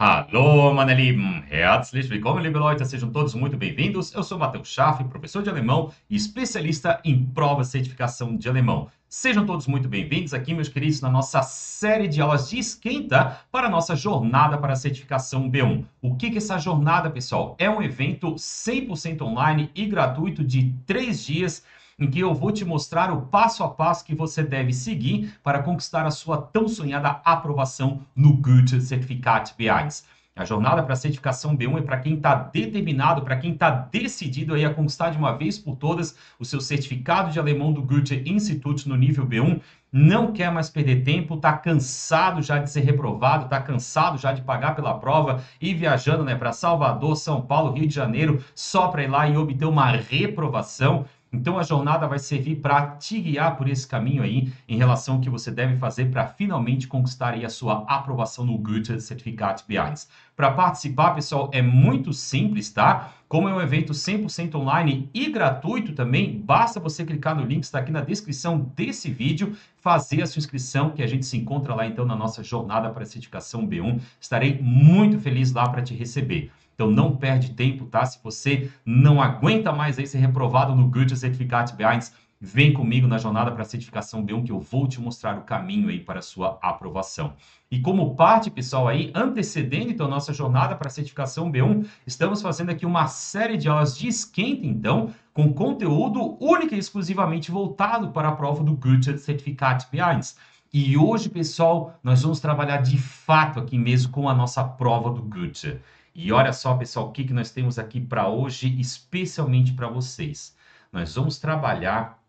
Hallo, meine Lieben! Herzlich willkommen, liebe Leute! Sejam todos muito bem-vindos. Eu sou Matheus Schaff, professor de alemão e especialista em prova e certificação de alemão. Sejam todos muito bem-vindos aqui, meus queridos, na nossa série de aulas de esquenta para a nossa jornada para a certificação B1. O que é essa jornada, pessoal? É um evento 100% online e gratuito de 3 dias em que eu vou te mostrar o passo a passo que você deve seguir para conquistar a sua tão sonhada aprovação no Goethe-Zertifikat B1. A jornada para a certificação B1 é para quem está determinado, para quem está decidido aí a conquistar de uma vez por todas o seu certificado de alemão do Goethe Institut no nível B1, não quer mais perder tempo, está cansado já de ser reprovado, está cansado já de pagar pela prova e viajando, né, para Salvador, São Paulo, Rio de Janeiro, só para ir lá e obter uma reprovação. Então a jornada vai servir para te guiar por esse caminho aí em relação ao que você deve fazer para finalmente conquistar aí a sua aprovação no Goethe-Zertifikat B1. Para participar, pessoal, é muito simples, tá? Como é um evento 100% online e gratuito também, basta você clicar no link que está aqui na descrição desse vídeo, fazer a sua inscrição, que a gente se encontra lá então na nossa jornada para a certificação B1. Estarei muito feliz lá para te receber. Então não perde tempo, tá? Se você não aguenta mais aí ser reprovado no Goethe-Zertifikat B1, vem comigo na jornada para a certificação B1 que eu vou te mostrar o caminho aí para a sua aprovação. E como parte, pessoal, aí, antecedendo então a nossa jornada para a certificação B1, estamos fazendo aqui uma série de aulas de esquenta, então, com conteúdo único e exclusivamente voltado para a prova do Goethe-Zertifikat B1. E hoje, pessoal, nós vamos trabalhar de fato aqui mesmo com a nossa prova do Goethe. E olha só, pessoal, o que nós temos aqui para hoje, especialmente para vocês. Nós vamos trabalhar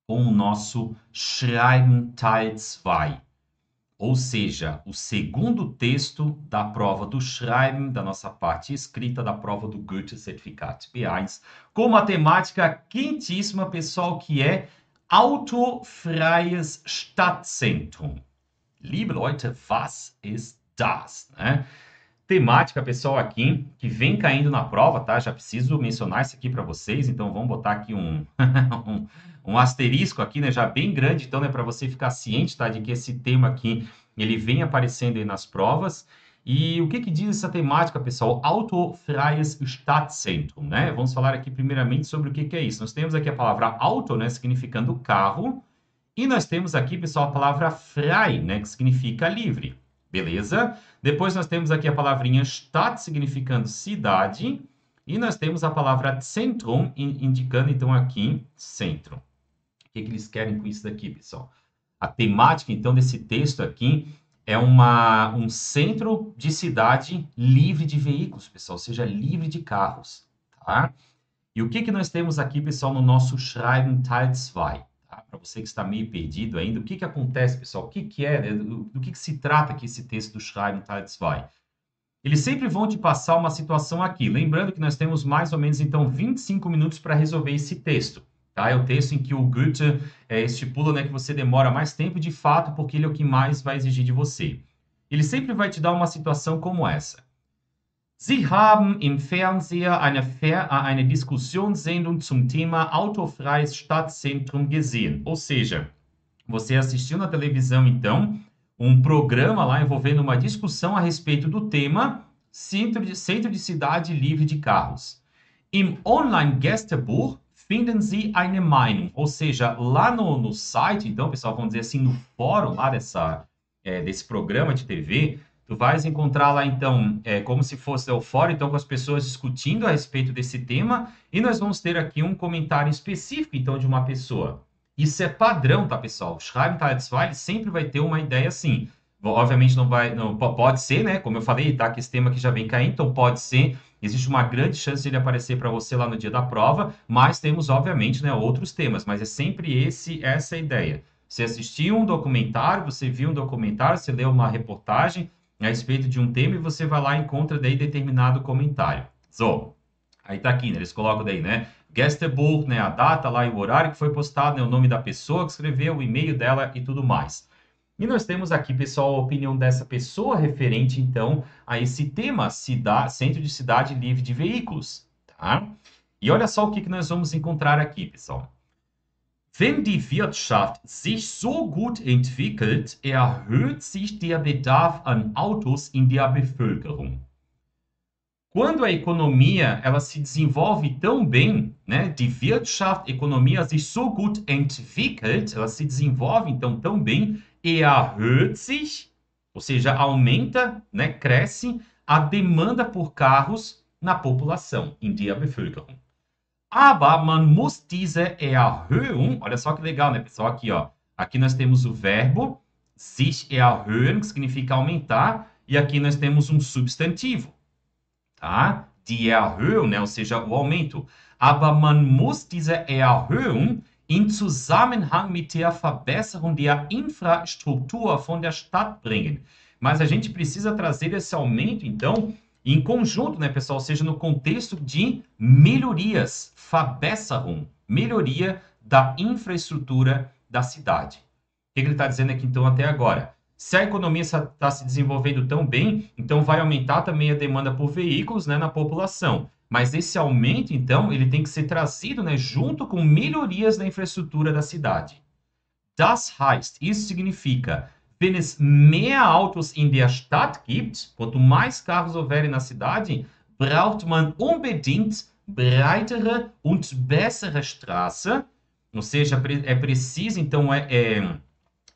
com o nosso Schreiben Teil 2, ou seja, o segundo texto da prova do Schreiben, da nossa parte escrita da prova do Goethe-Zertifikat B1, com uma temática quentíssima, pessoal, que é Autofreies Stadtzentrum. Liebe Leute, was ist das? Né? Temática, pessoal, aqui, que vem caindo na prova, tá? Já preciso mencionar isso aqui para vocês, então vamos botar aqui um asterisco aqui, né? Já bem grande, então, né? Para você ficar ciente, tá? De que esse tema aqui, ele vem aparecendo aí nas provas. E o que diz essa temática, pessoal? Autofreies Stadtzentrum, né? Vamos falar aqui primeiramente sobre o que é isso. Nós temos aqui a palavra auto, né? Significando carro. E nós temos aqui, pessoal, a palavra frei, né? Que significa livre. Beleza? Depois nós temos aqui a palavrinha Stadt, significando cidade. E nós temos a palavra Zentrum, indicando, então, aqui, centro. O que eles querem com isso daqui, pessoal? A temática, então, desse texto aqui é um centro de cidade livre de veículos, pessoal, ou seja, livre de carros, tá? E o que nós temos aqui, pessoal, no nosso Schreiben Teil 2? Para você que está meio perdido ainda, o que acontece, pessoal? O que é, né? Do que se trata aqui esse texto do Schreiben Teil 2? Eles sempre vão te passar uma situação aqui. Lembrando que nós temos mais ou menos, então, 25 minutos para resolver esse texto. Tá? É o texto em que o Goethe estipula, né, que você demora mais tempo de fato, porque ele é o que mais vai exigir de você. Ele sempre vai te dar uma situação como essa. Sie haben im Fernseher eine Diskussionssendung zum Thema autofreies Stadtzentrum gesehen. Ou seja, você assistiu na televisão, então, um programa lá envolvendo uma discussão a respeito do tema centro de cidade livre de carros. Im Online-Gästebuch finden Sie eine Meinung. Ou seja, lá no site, então, pessoal, vamos dizer assim, no fórum lá desse programa de TV, tu vais encontrar lá, então, como se fosse o fórum, então, com as pessoas discutindo a respeito desse tema, e nós vamos ter aqui um comentário específico, então, de uma pessoa. Isso é padrão, tá, pessoal? O Schreiben Teil 2 sempre vai ter uma ideia assim. Obviamente não pode ser, né? Como eu falei, tá? Que esse tema aqui já vem caindo, então pode ser. Existe uma grande chance de ele aparecer para você lá no dia da prova, mas temos, obviamente, né, outros temas, mas é sempre essa a ideia. Você assistiu um documentário, você viu um documentário, você leu uma reportagem a respeito de um tema e você vai lá e encontra daí determinado comentário. So, aí tá aqui, né? Eles colocam daí, né? Gästebuch, né? A data lá e o horário que foi postado, né? O nome da pessoa que escreveu, o e-mail dela e tudo mais. E nós temos aqui, pessoal, a opinião dessa pessoa referente, então, a esse tema, centro de cidade livre de veículos, tá? E olha só o que nós vamos encontrar aqui, pessoal. Wenn die Wirtschaft sich so gut entwickelt, erhöht sich der Bedarf an Autos in der Bevölkerung. Quando a economia ela se desenvolve tão bem, né, die Wirtschaft, economia sich so gut entwickelt, ela se desenvolve então tão bem, erhöht sich, ou seja, aumenta, né, cresce a demanda por carros na população, in der Bevölkerung. Aber man muss diese Erhöhung, olha só que legal, né, pessoal, aqui, ó, aqui nós temos o verbo sich erhöhen, que significa aumentar, e aqui nós temos um substantivo. Tá? Die Erhöhung, né? Ou seja, o aumento. Aber man muss diese Erhöhung in Zusammenhang mit der Verbesserung der Infrastruktur von der Stadt bringen. Mas a gente precisa trazer esse aumento, então, em conjunto, né, pessoal? Ou seja, no contexto de melhorias, Verbesserung, melhoria da infraestrutura da cidade. O que ele está dizendo aqui, então, até agora? Se a economia está se desenvolvendo tão bem, então vai aumentar também a demanda por veículos, né, na população. Mas esse aumento, então, ele tem que ser trazido, né, junto com melhorias na infraestrutura da cidade. Das heißt, isso significa, wenn es mehr Autos in der Stadt gibt, quanto mais carros houverem na cidade, braucht man unbedingt breitere und bessere Straßen, ou seja, é preciso, então,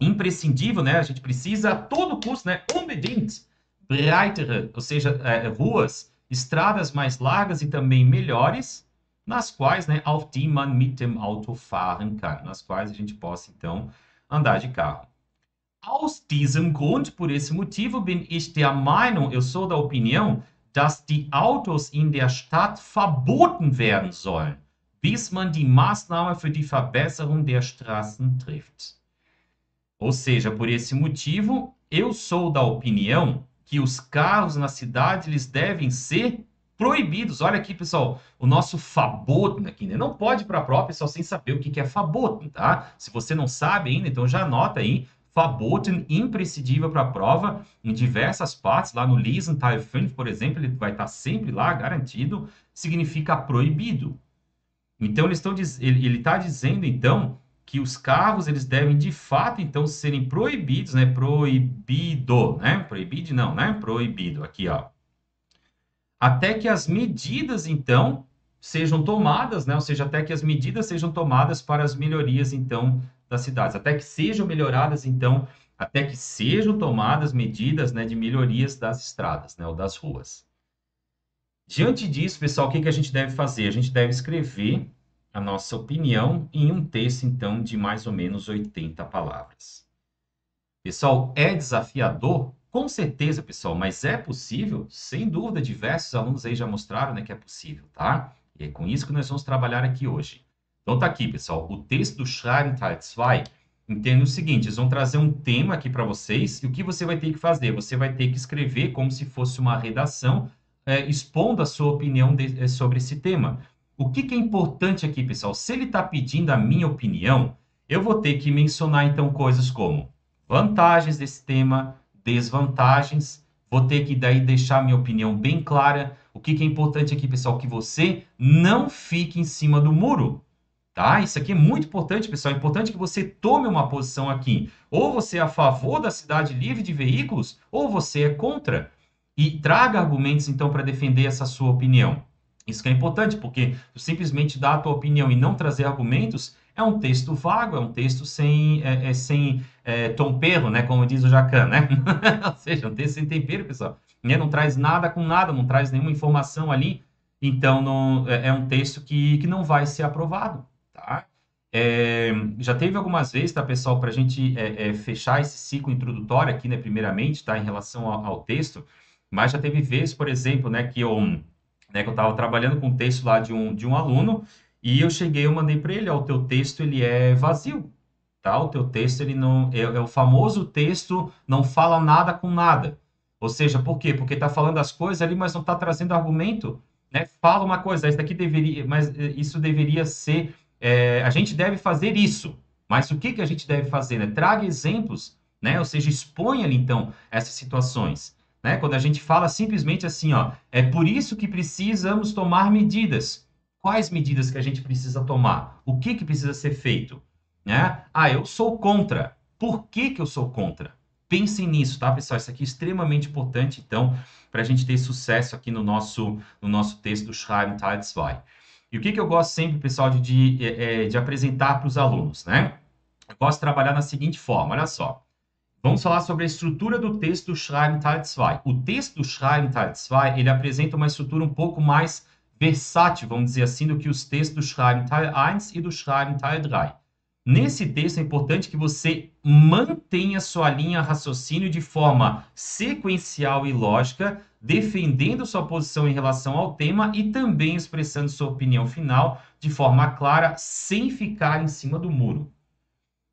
imprescindível, né? A gente precisa a todo custo, né? Unbedingt breitere, ou seja, ruas, estradas mais largas e também melhores, nas quais, né, auf die man mit dem Auto fahren kann, nas quais a gente possa então andar de carro. Aus diesem Grund, por esse motivo, bin ich der Meinung, eu sou da opinião, dass die Autos in der Stadt verboten werden sollen, bis man die Maßnahme für die Verbesserung der Straßen trifft. Ou seja, por esse motivo, eu sou da opinião que os carros na cidade eles devem ser proibidos. Olha aqui, pessoal, o nosso verboten aqui, né? Não pode ir para a prova, pessoal, sem saber o que é verboten, tá? Se você não sabe ainda, então já anota aí, verboten, imprescindível para a prova, em diversas partes, lá no Lesen, Teil 5, por exemplo, ele vai estar sempre lá, garantido, significa proibido. Então, ele está dizendo, então, que os carros, eles devem, de fato, então, serem proibidos, né? Proibido, né? Proibido não, né? Proibido, aqui, ó. Até que as medidas, então, sejam tomadas, né? Ou seja, até que as medidas sejam tomadas para as melhorias, então, das cidades. Até que sejam melhoradas, então, até que sejam tomadas medidas, né, de melhorias das estradas, né? Ou das ruas. Diante disso, pessoal, o que a gente deve fazer? A gente deve escrever a nossa opinião em um texto, então, de mais ou menos 80 palavras. Pessoal, é desafiador? Com certeza, pessoal, mas é possível? Sem dúvida, diversos alunos aí já mostraram, né, que é possível, tá? E é com isso que nós vamos trabalhar aqui hoje. Então, tá aqui, pessoal, o texto do Schreiben Teil 2, entenda o seguinte, eles vão trazer um tema aqui para vocês, e o que você vai ter que fazer? Você vai ter que escrever como se fosse uma redação, expondo a sua opinião sobre esse tema. O que é importante aqui, pessoal? Se ele está pedindo a minha opinião, eu vou ter que mencionar, então, coisas como vantagens desse tema, desvantagens, vou ter que daí deixar minha opinião bem clara. O que é importante aqui, pessoal? Que você não fique em cima do muro, tá? Isso aqui é muito importante, pessoal. É importante que você tome uma posição aqui. Ou você é a favor da cidade livre de veículos, ou você é contra. E traga argumentos, então, para defender essa sua opinião. Isso que é importante, porque simplesmente dar a tua opinião e não trazer argumentos é um texto vago, é um texto sem tempero, né? Como diz o Jacan, né? Ou seja, um texto sem tempero, pessoal. Não traz nada com nada, não traz nenhuma informação ali. Então, é um texto que não vai ser aprovado, tá? Já teve algumas vezes, tá, pessoal, para a gente fechar esse ciclo introdutório aqui, né, primeiramente, tá, em relação ao texto, mas já teve vezes, por exemplo, né, que eu estava trabalhando com um texto lá de um aluno, e eu mandei para ele, ó, o teu texto, ele é vazio, tá? O teu texto, ele não... É o famoso texto, não fala nada com nada. Ou seja, por quê? Porque está falando as coisas ali, mas não está trazendo argumento, né? Fala uma coisa, isso deveria ser... a gente deve fazer isso, mas o que a gente deve fazer, né? Traga exemplos, né? Ou seja, exponha ali, então, essas situações. Né? Quando a gente fala simplesmente assim, ó, é por isso que precisamos tomar medidas. Quais medidas que a gente precisa tomar? O que precisa ser feito? né? Ah, eu sou contra. Por que que eu sou contra? Pensem nisso, tá, pessoal? Isso aqui é extremamente importante, então, para a gente ter sucesso aqui no nosso texto do Schreiben Teil 2. E o que que eu gosto sempre, pessoal, de apresentar para os alunos, né? Eu gosto de trabalhar na seguinte forma, olha só. Vamos falar sobre a estrutura do texto do Schreiben Teil 2. O texto do Schreiben Teil 2, ele apresenta uma estrutura um pouco mais versátil, vamos dizer assim, do que os textos do Schreiben Teil 1 e do Schreiben Teil 3. Nesse texto é importante que você mantenha sua linha raciocínio de forma sequencial e lógica, defendendo sua posição em relação ao tema e também expressando sua opinião final de forma clara, sem ficar em cima do muro,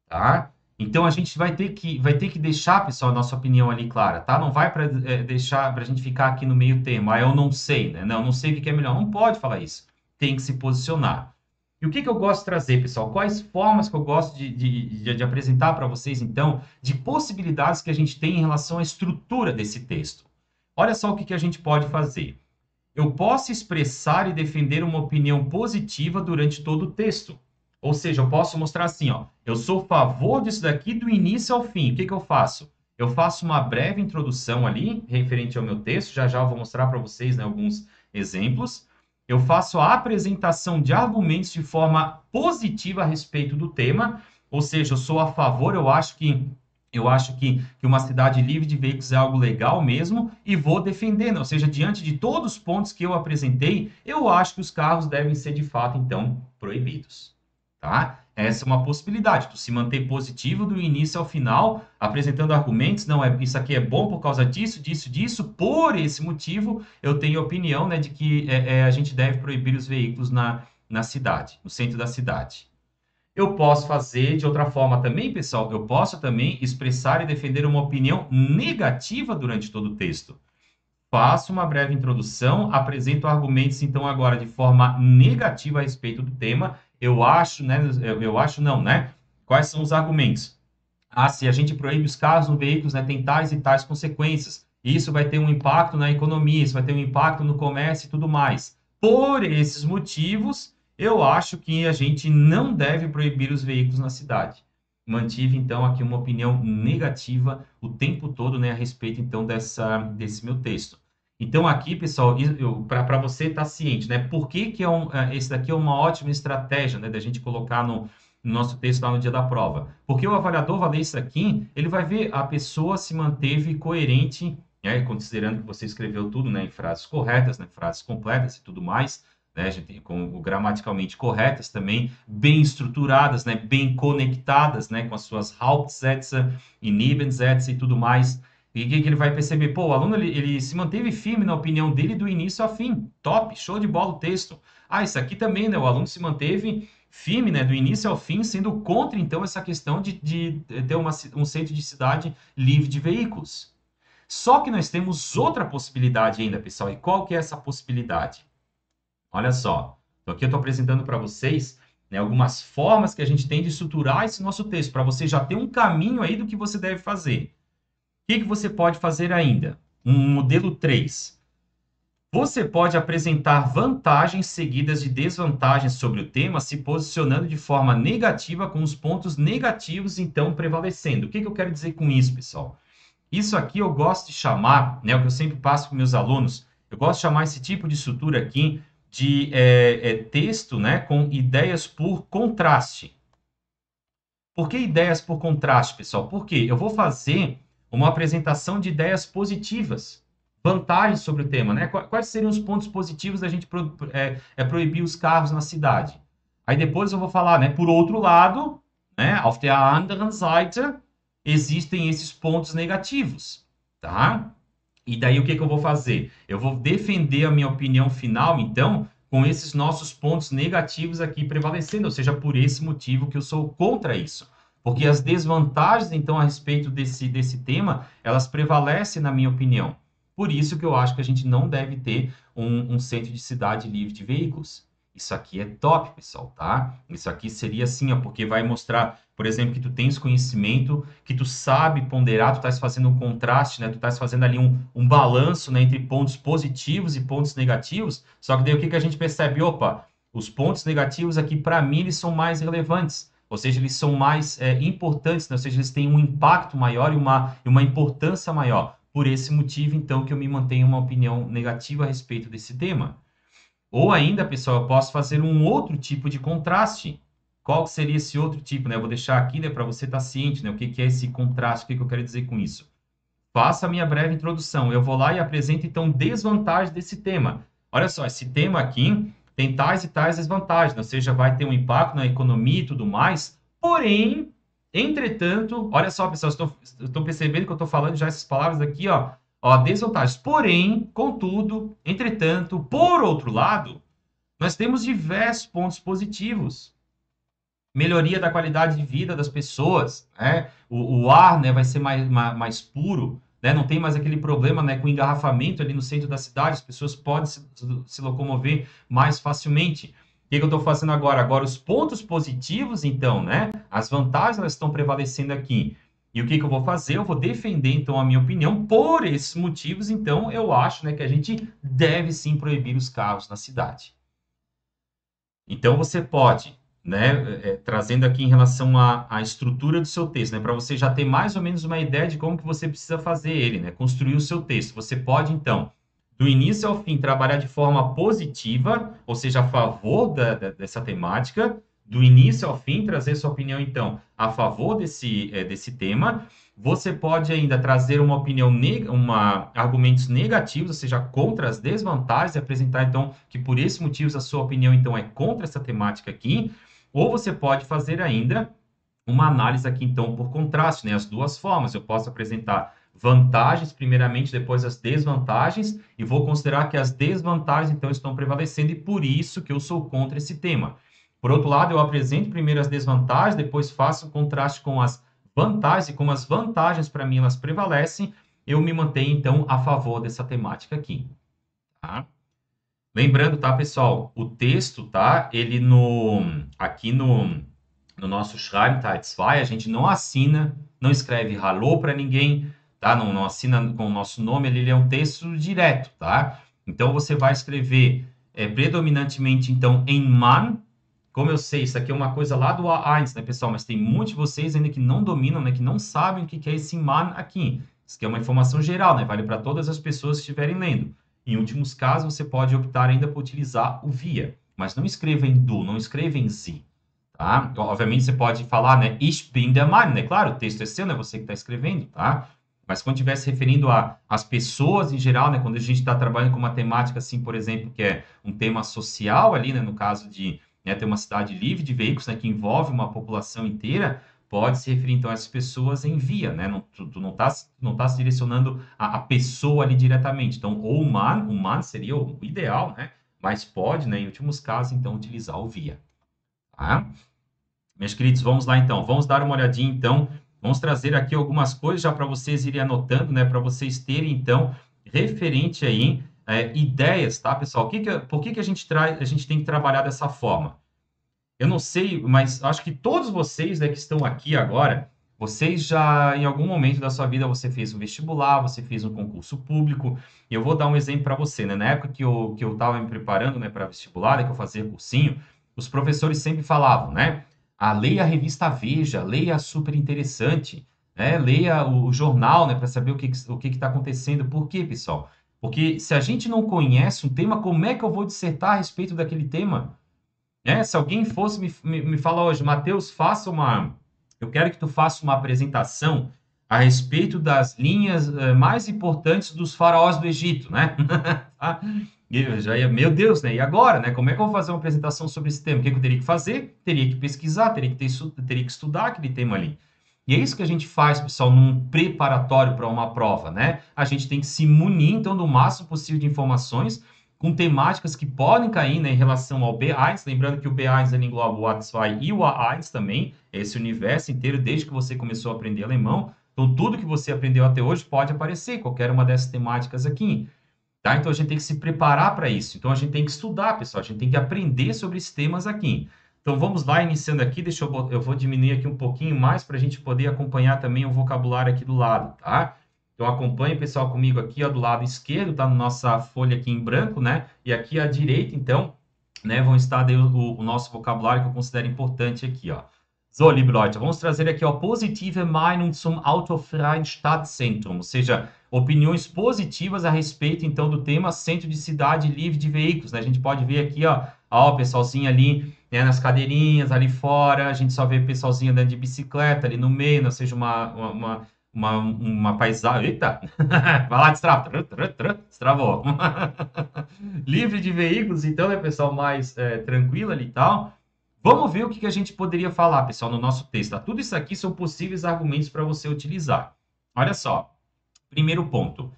tá? Então a gente vai ter que deixar, pessoal, a nossa opinião ali clara, tá? Não vai para deixar para a gente ficar aqui no meio termo. Ah, eu não sei, né? Não sei o que é melhor. Não pode falar isso. Tem que se posicionar. E o que que eu gosto de trazer, pessoal? Quais formas que eu gosto de apresentar para vocês, então, de possibilidades que a gente tem em relação à estrutura desse texto? Olha só o que que a gente pode fazer. Eu posso expressar e defender uma opinião positiva durante todo o texto. Ou seja, eu posso mostrar assim, ó, eu sou a favor disso daqui do início ao fim. O que que eu faço? Eu faço uma breve introdução ali, referente ao meu texto, já já eu vou mostrar para vocês, né, alguns exemplos. Eu faço a apresentação de argumentos de forma positiva a respeito do tema, ou seja, eu sou a favor, eu acho que uma cidade livre de veículos é algo legal mesmo e vou defendendo. Ou seja, diante de todos os pontos que eu apresentei, eu acho que os carros devem ser de fato, então, proibidos. Tá? Essa é uma possibilidade, tu se manter positivo do início ao final, apresentando argumentos, não, isso aqui é bom por causa disso, disso, por esse motivo, eu tenho opinião, né, de que a gente deve proibir os veículos na cidade, no centro da cidade. Eu posso fazer de outra forma também, pessoal. Eu posso também expressar e defender uma opinião negativa durante todo o texto. Faço uma breve introdução, apresento argumentos, então, agora de forma negativa a respeito do tema. Eu acho, né? Eu acho não, né? Quais são os argumentos? Ah, se a gente proíbe os carros no veículos, né, tem tais e tais consequências. Isso vai ter um impacto na economia, isso vai ter um impacto no comércio e tudo mais. Por esses motivos, eu acho que a gente não deve proibir os veículos na cidade. Mantive, então, aqui uma opinião negativa o tempo todo, né, a respeito, então, desse meu texto. Então, aqui, pessoal, para você estar ciente, né, por que que esse daqui é uma ótima estratégia, né, da gente colocar no nosso texto lá no dia da prova. Porque o avaliador vai ler isso aqui, ele vai ver a pessoa se manteve coerente, né, considerando que você escreveu tudo, né, em frases corretas, né, frases completas e tudo mais, né, a gente, gramaticalmente corretas também, bem estruturadas, né, bem conectadas, né, com as suas Hauptsätze e Nebensätze e tudo mais. E o que ele vai perceber? Pô, o aluno ele se manteve firme na opinião dele do início ao fim. Top, show de bola o texto. Ah, isso aqui também, né? O aluno se manteve firme, né, do início ao fim, sendo contra, então, essa questão de ter um centro de cidade livre de veículos. Só que nós temos outra possibilidade ainda, pessoal. E qual que é essa possibilidade? Olha só. Então, aqui eu estou apresentando para vocês, né, algumas formas que a gente tem de estruturar esse nosso texto, para você já ter um caminho aí do que você deve fazer. O que que você pode fazer ainda? Um modelo 3. Você pode apresentar vantagens seguidas de desvantagens sobre o tema, se posicionando de forma negativa com os pontos negativos, então, prevalecendo. O que que eu quero dizer com isso, pessoal? Isso aqui eu gosto de chamar, né, o que eu sempre passo para meus alunos, eu gosto de chamar esse tipo de estrutura aqui de texto, né, com ideias por contraste. Por que ideias por contraste, pessoal? Porque eu vou fazer uma apresentação de ideias positivas, vantagens sobre o tema, né? Quais seriam os pontos positivos da gente proibir os carros na cidade? Aí depois eu vou falar, né? Por outro lado, né? Auf der anderen Seite existem esses pontos negativos, tá? E daí o que que eu vou fazer? Eu vou defender a minha opinião final, então, com esses nossos pontos negativos aqui prevalecendo, ou seja, por esse motivo que eu sou contra isso. Porque as desvantagens, então, a respeito desse tema, elas prevalecem na minha opinião. Por isso que eu acho que a gente não deve ter um centro de cidade livre de veículos. Isso aqui é top, pessoal, tá? Isso aqui seria assim, ó, porque vai mostrar, por exemplo, que tu tens conhecimento, que tu sabe ponderar, tu estás fazendo um contraste, né? Tu estás fazendo ali um balanço, né, entre pontos positivos e pontos negativos. Só que daí o que que a gente percebe? Opa, os pontos negativos aqui, para mim, eles são mais relevantes. ou seja, eles são mais importantes, né? Ou seja, eles têm um impacto maior e uma importância maior. Por esse motivo, então, que eu me mantenho uma opinião negativa a respeito desse tema. Ou ainda, pessoal, eu posso fazer um outro tipo de contraste. Qual seria esse outro tipo, né? Eu vou deixar aqui, né, para você estar ciente, né? O que que é esse contraste, o que que eu quero dizer com isso. Faça a minha breve introdução. Eu vou lá e apresento, então, desvantagens desse tema. Olha só, esse tema aqui tem tais e tais desvantagens, né? Ou seja, vai ter um impacto na economia e tudo mais. Porém, entretanto, olha só, pessoal, eu estou percebendo que eu estou falando já essas palavras aqui, ó, desvantagens. Porém, contudo, entretanto, por outro lado, nós temos diversos pontos positivos. Melhoria da qualidade de vida das pessoas, né? O ar, né, vai ser mais puro, né? Não tem mais aquele problema, né, com engarrafamento ali no centro da cidade, as pessoas podem se locomover mais facilmente. O que que eu estou fazendo agora? Agora, os pontos positivos, então, né? As vantagens, elas estão prevalecendo aqui. E o que que eu vou fazer? Eu vou defender, então, a minha opinião. Por esses motivos, então, eu acho, né, que a gente deve sim proibir os carros na cidade. Então, você pode, né, trazendo aqui em relação à estrutura do seu texto, né, para você já ter mais ou menos uma ideia de como que você precisa fazer ele, né, construir o seu texto. Você pode, então, do início ao fim, trabalhar de forma positiva, ou seja, a favor dessa temática, do início ao fim, trazer sua opinião, então, a favor desse tema. Você pode ainda trazer uma opinião, argumentos negativos, ou seja, contra as desvantagens, e apresentar, então, que por esses motivos a sua opinião, então, é contra essa temática aqui. Ou você pode fazer ainda uma análise aqui, então, por contraste, né? As duas formas. Eu posso apresentar vantagens, primeiramente, depois as desvantagens, e vou considerar que as desvantagens, então, estão prevalecendo, e por isso que eu sou contra esse tema. Por outro lado, eu apresento primeiro as desvantagens, depois faço o contraste com as vantagens, e como as vantagens, para mim, elas prevalecem, eu me mantenho, então, a favor dessa temática aqui, tá? Lembrando, tá, pessoal, o texto, tá, ele aqui no nosso Schreibtitel, a gente não assina, não escreve hallo para ninguém, tá? Não assina com o nosso nome, ele é um texto direto, tá? Então, você vai escrever predominantemente, então, em man. Como eu sei, isso aqui é uma coisa lá do A1, né, pessoal? Mas tem muitos de vocês ainda que não dominam, né, que não sabem o que é esse man aqui. Isso aqui é uma informação geral, né? Vale para todas as pessoas que estiverem lendo. Em últimos casos, você pode optar ainda por utilizar o via, mas não escreva em du, não escreva em sie, tá? Obviamente, você pode falar, né, ich bin der Mann, né? Claro, o texto é seu, né? Você que está escrevendo, tá? Mas quando estiver se referindo às pessoas em geral, né? Quando a gente está trabalhando com uma temática assim, por exemplo, que é um tema social ali, né? No caso de ter uma cidade livre de veículos, né? Que envolve uma população inteira, pode se referir, então, a essas pessoas em via, né? Não, tu não tá se direcionando a pessoa ali diretamente. Então, ou o man seria o ideal, né? Mas pode, né? Em últimos casos, então, utilizar o via, tá? Meus queridos, vamos lá então. Vamos dar uma olhadinha então. Vamos trazer aqui algumas coisas já para vocês irem anotando, né? Para vocês terem então referente aí ideias, tá, pessoal? Por que que a gente tem que trabalhar dessa forma? Eu não sei, mas acho que todos vocês, né, que estão aqui agora, vocês já em algum momento da sua vida você fez um vestibular, você fez um concurso público. E eu vou dar um exemplo para você, né? Na época que eu estava me preparando, né, para vestibular, né, que eu fazia cursinho, os professores sempre falavam, né? Leia a revista Veja, leia a Super Interessante, né? Leia o jornal, né, para saber o que está acontecendo. Por quê, pessoal? Porque se a gente não conhece um tema, como é que eu vou dissertar a respeito daquele tema? Se alguém fosse me falar hoje, Matheus, eu quero que tu faça uma apresentação a respeito das linhas mais importantes dos faraós do Egito, né? Tá? E eu já ia, meu Deus, né? E agora, né? Como é que eu vou fazer uma apresentação sobre esse tema? O que que eu teria que fazer? Teria que pesquisar, teria que estudar aquele tema ali. E é isso que a gente faz, pessoal, num preparatório para uma prova, né? A gente tem que se munir, então, do máximo possível de informações com temáticas que podem cair, né, em relação ao B1, lembrando que o B1 ele engloba o A2 e o A1 também, esse universo inteiro, desde que você começou a aprender alemão. Então, tudo que você aprendeu até hoje pode aparecer, qualquer uma dessas temáticas aqui. Tá? Então, a gente tem que se preparar para isso. Então, a gente tem que estudar, pessoal. A gente tem que aprender sobre esses temas aqui. Então, vamos lá, iniciando aqui. Eu vou diminuir aqui um pouquinho mais para a gente poder acompanhar também o vocabulário aqui do lado, tá? Então, acompanhe, pessoal, comigo aqui, ó, do lado esquerdo, tá? Na nossa folha aqui em branco, né? E aqui à direita, então, né, vão estar daí o nosso vocabulário que eu considero importante aqui, ó. So, liebe Leute, vamos trazer aqui a positive Meinung zum autofreien Stadtzentrum, ou seja, opiniões positivas a respeito, então, do tema centro de cidade livre de veículos, né? A gente pode ver aqui, ó, o pessoalzinho ali, né, nas cadeirinhas, ali fora, a gente só vê o pessoalzinho andando de bicicleta ali no meio, ou seja, uma paisagem... Eita! Vai lá, destrava. Destravou. Livre de veículos, então, né, pessoal, mais tranquilo ali e tal. Vamos ver o que a gente poderia falar, pessoal, no nosso texto. Tá? Tudo isso aqui são possíveis argumentos para você utilizar. Olha só. Primeiro ponto.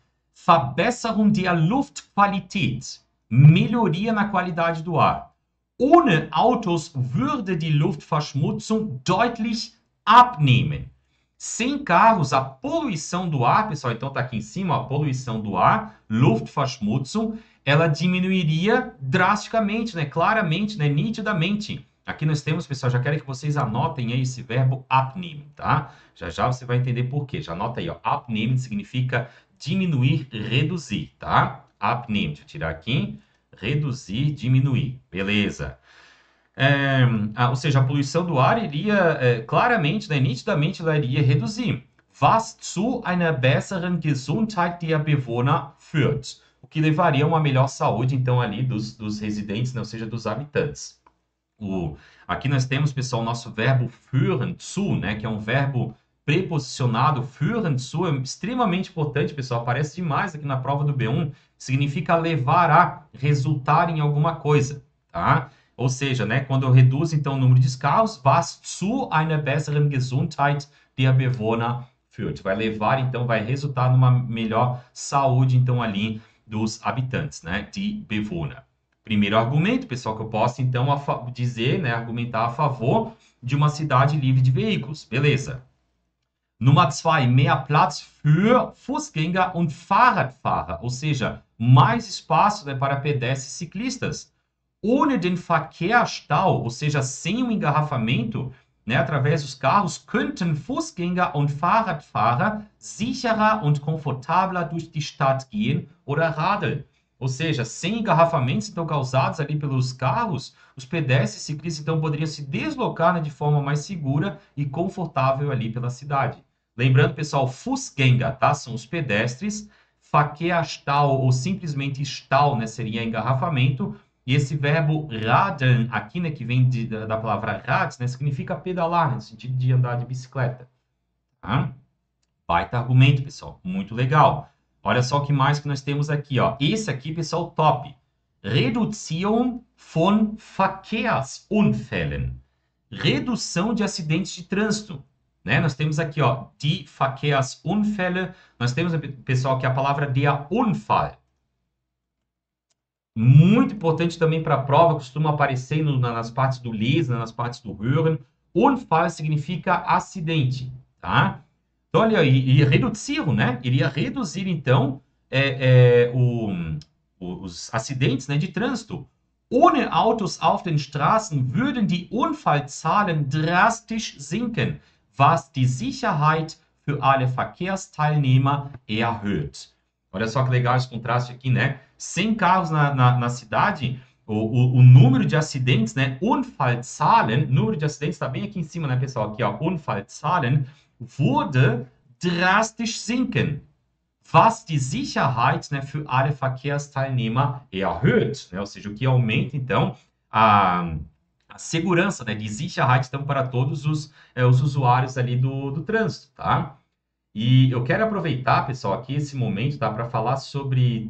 Verbesserung der Luftqualität. Melhoria na qualidade do ar. Ohne Autos würde die Luftverschmutzung deutlich abnehmen. Sem carros, a poluição do ar, pessoal, então está aqui em cima, a poluição do ar, Luftverschmutzung, ela diminuiria drasticamente, né? Claramente, né? Nitidamente. Aqui nós temos, pessoal, já quero que vocês anotem aí esse verbo abnehmen, tá? Já já você vai entender por quê. Já anota aí, ó. Abnehmen significa diminuir, reduzir, tá? Abnehmen, deixa eu tirar aqui. Reduzir, diminuir. Beleza. Ou seja, a poluição do ar iria claramente, né, nitidamente, ela iria reduzir. Was zu einer besseren Gesundheit der Bewohner führt. O que levaria a uma melhor saúde, então, ali dos residentes, né, ou seja, dos habitantes. Aqui nós temos, pessoal, o nosso verbo führen zu, né, que é um verbo preposicionado. Führen zu é extremamente importante, pessoal. Aparece demais aqui na prova do B1. Significa levar a, resultar em alguma coisa, tá? Ou seja, né, quando eu reduzo, então, o número de carros, was zu einer besseren Gesundheit der Bewohner führt. Vai levar, então, vai resultar numa melhor saúde, então, ali dos habitantes, né, de Bewohner. Primeiro argumento, pessoal, que eu posso, então, dizer, né, argumentar a favor de uma cidade livre de veículos. Beleza. Nummer 2, mehr Platz für Fußgänger und Fahrradfahrer. Ou seja, mais espaço, né, para pedestres e ciclistas. Ohne den Verkehrsstau, ou seja, sem o engarrafamento, né, através dos carros, könnten Fußgänger und Fahrradfahrer sicherer und komfortabler durch die Stadt gehen oder radeln. Ou seja, sem engarrafamentos então causados ali pelos carros, os pedestres e ciclistas então poderiam se deslocar, né, de forma mais segura e confortável ali pela cidade. Lembrando, pessoal, Fußgänger, tá? São os pedestres, Verkehrsstau ou simplesmente Stau, né, seria engarrafamento. E esse verbo radeln aqui, né, que vem da palavra rad, né, significa pedalar, né, no sentido de andar de bicicleta. Tá? Baita argumento, pessoal. Muito legal. Olha só o que mais que nós temos aqui, ó. Esse aqui, pessoal, top. Reduzierung von Verkehrsunfällen. Redução de acidentes de trânsito. Né? Nós temos aqui, ó, die Verkehrsunfälle. Nós temos, pessoal, aqui a palavra der Unfall. Muito importante também para a prova, costuma aparecer nas partes do lesen, nas partes do hören. Unfall significa acidente, tá? Então, olha aí, e reduziram, né? Iria reduzir, então, os acidentes, né, de trânsito. Ohne Autos auf den Straßen würden die Unfallzahlen drastisch sinken, was die Sicherheit für alle Verkehrsteilnehmer erhöht. Olha só que legal esse contraste aqui, né? Sem carros na cidade, o número de acidentes, né? Unfallzahlen, número de acidentes está bem aqui em cima, né, pessoal? Aqui, ó, Unfallzahlen wurde drastisch sinken, was die Sicherheit, né, für alle Verkehrsteilnehmer erhöht, né? Ou seja, o que aumenta, então, a segurança, né, de Sicherheit, então, para todos os usuários ali do trânsito, tá? E eu quero aproveitar, pessoal, aqui esse momento, tá, para falar sobre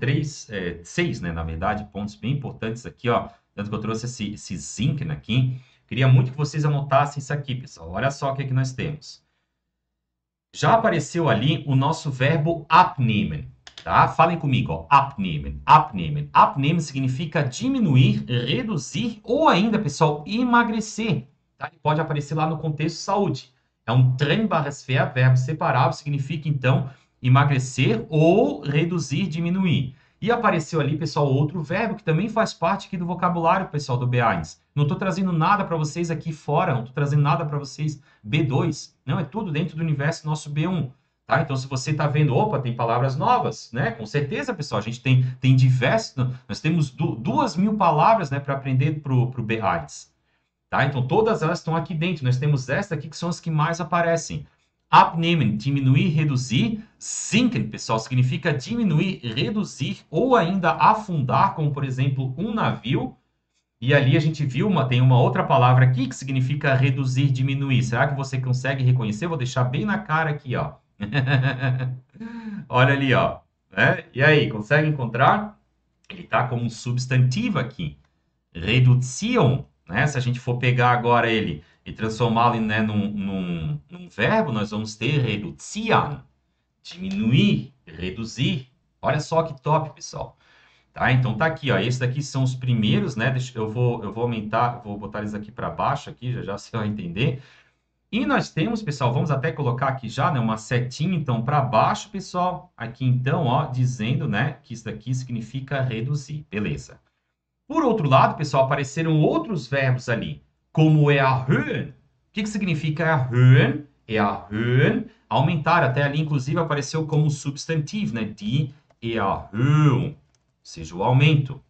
seis, né, na verdade, pontos bem importantes aqui, ó, tanto que eu trouxe esse zinc aqui. Queria muito que vocês anotassem isso aqui, pessoal. Olha só o que nós temos. Já apareceu ali o nosso verbo abnehmen, tá? Falem comigo, ó, abnehmen, abnehmen. Abnehmen significa diminuir, reduzir ou ainda, pessoal, emagrecer, tá? Ele pode aparecer lá no contexto saúde. É um trennbares Verb, verbo separável, significa, então, emagrecer ou reduzir, diminuir. E apareceu ali, pessoal, outro verbo que também faz parte aqui do vocabulário, pessoal, do B1. Não estou trazendo nada para vocês aqui fora, não estou trazendo nada para vocês B2. Não, é tudo dentro do universo nosso B1. Tá? Então, se você está vendo, opa, tem palavras novas, né? Com certeza, pessoal, a gente tem diversos, nós temos 2.000 palavras, né, para aprender para o B1. tá? Então, todas elas estão aqui dentro. Nós temos esta aqui que são as que mais aparecem. Abnehmen, diminuir, reduzir. Sinken, pessoal, significa diminuir, reduzir ou ainda afundar, como, por exemplo, um navio. E ali a gente viu, tem uma outra palavra aqui que significa reduzir, diminuir. Será que você consegue reconhecer? Vou deixar bem na cara aqui, ó. Olha ali, ó. Né? E aí, consegue encontrar? Ele está como um substantivo aqui. Reduziam, né? Se a gente for pegar agora ele e transformá-lo, né, num verbo, nós vamos ter reduziam, diminuir, reduzir. Olha só que top, pessoal. Tá? Então tá aqui, ó. Esses daqui são os primeiros, né? Eu vou aumentar, vou botar eles aqui para baixo aqui, já você vai entender. E nós temos, pessoal, vamos até colocar aqui já, né, uma setinha, então, para baixo, pessoal. Aqui, então, ó, dizendo, né, que isso daqui significa reduzir. Beleza. Por outro lado, pessoal, apareceram outros verbos ali, como erhöhen. O que significa erhöhen? Erhöhen, aumentar. Até ali, inclusive, apareceu como substantivo, né? Die Erhöhung, ou seja, o aumento.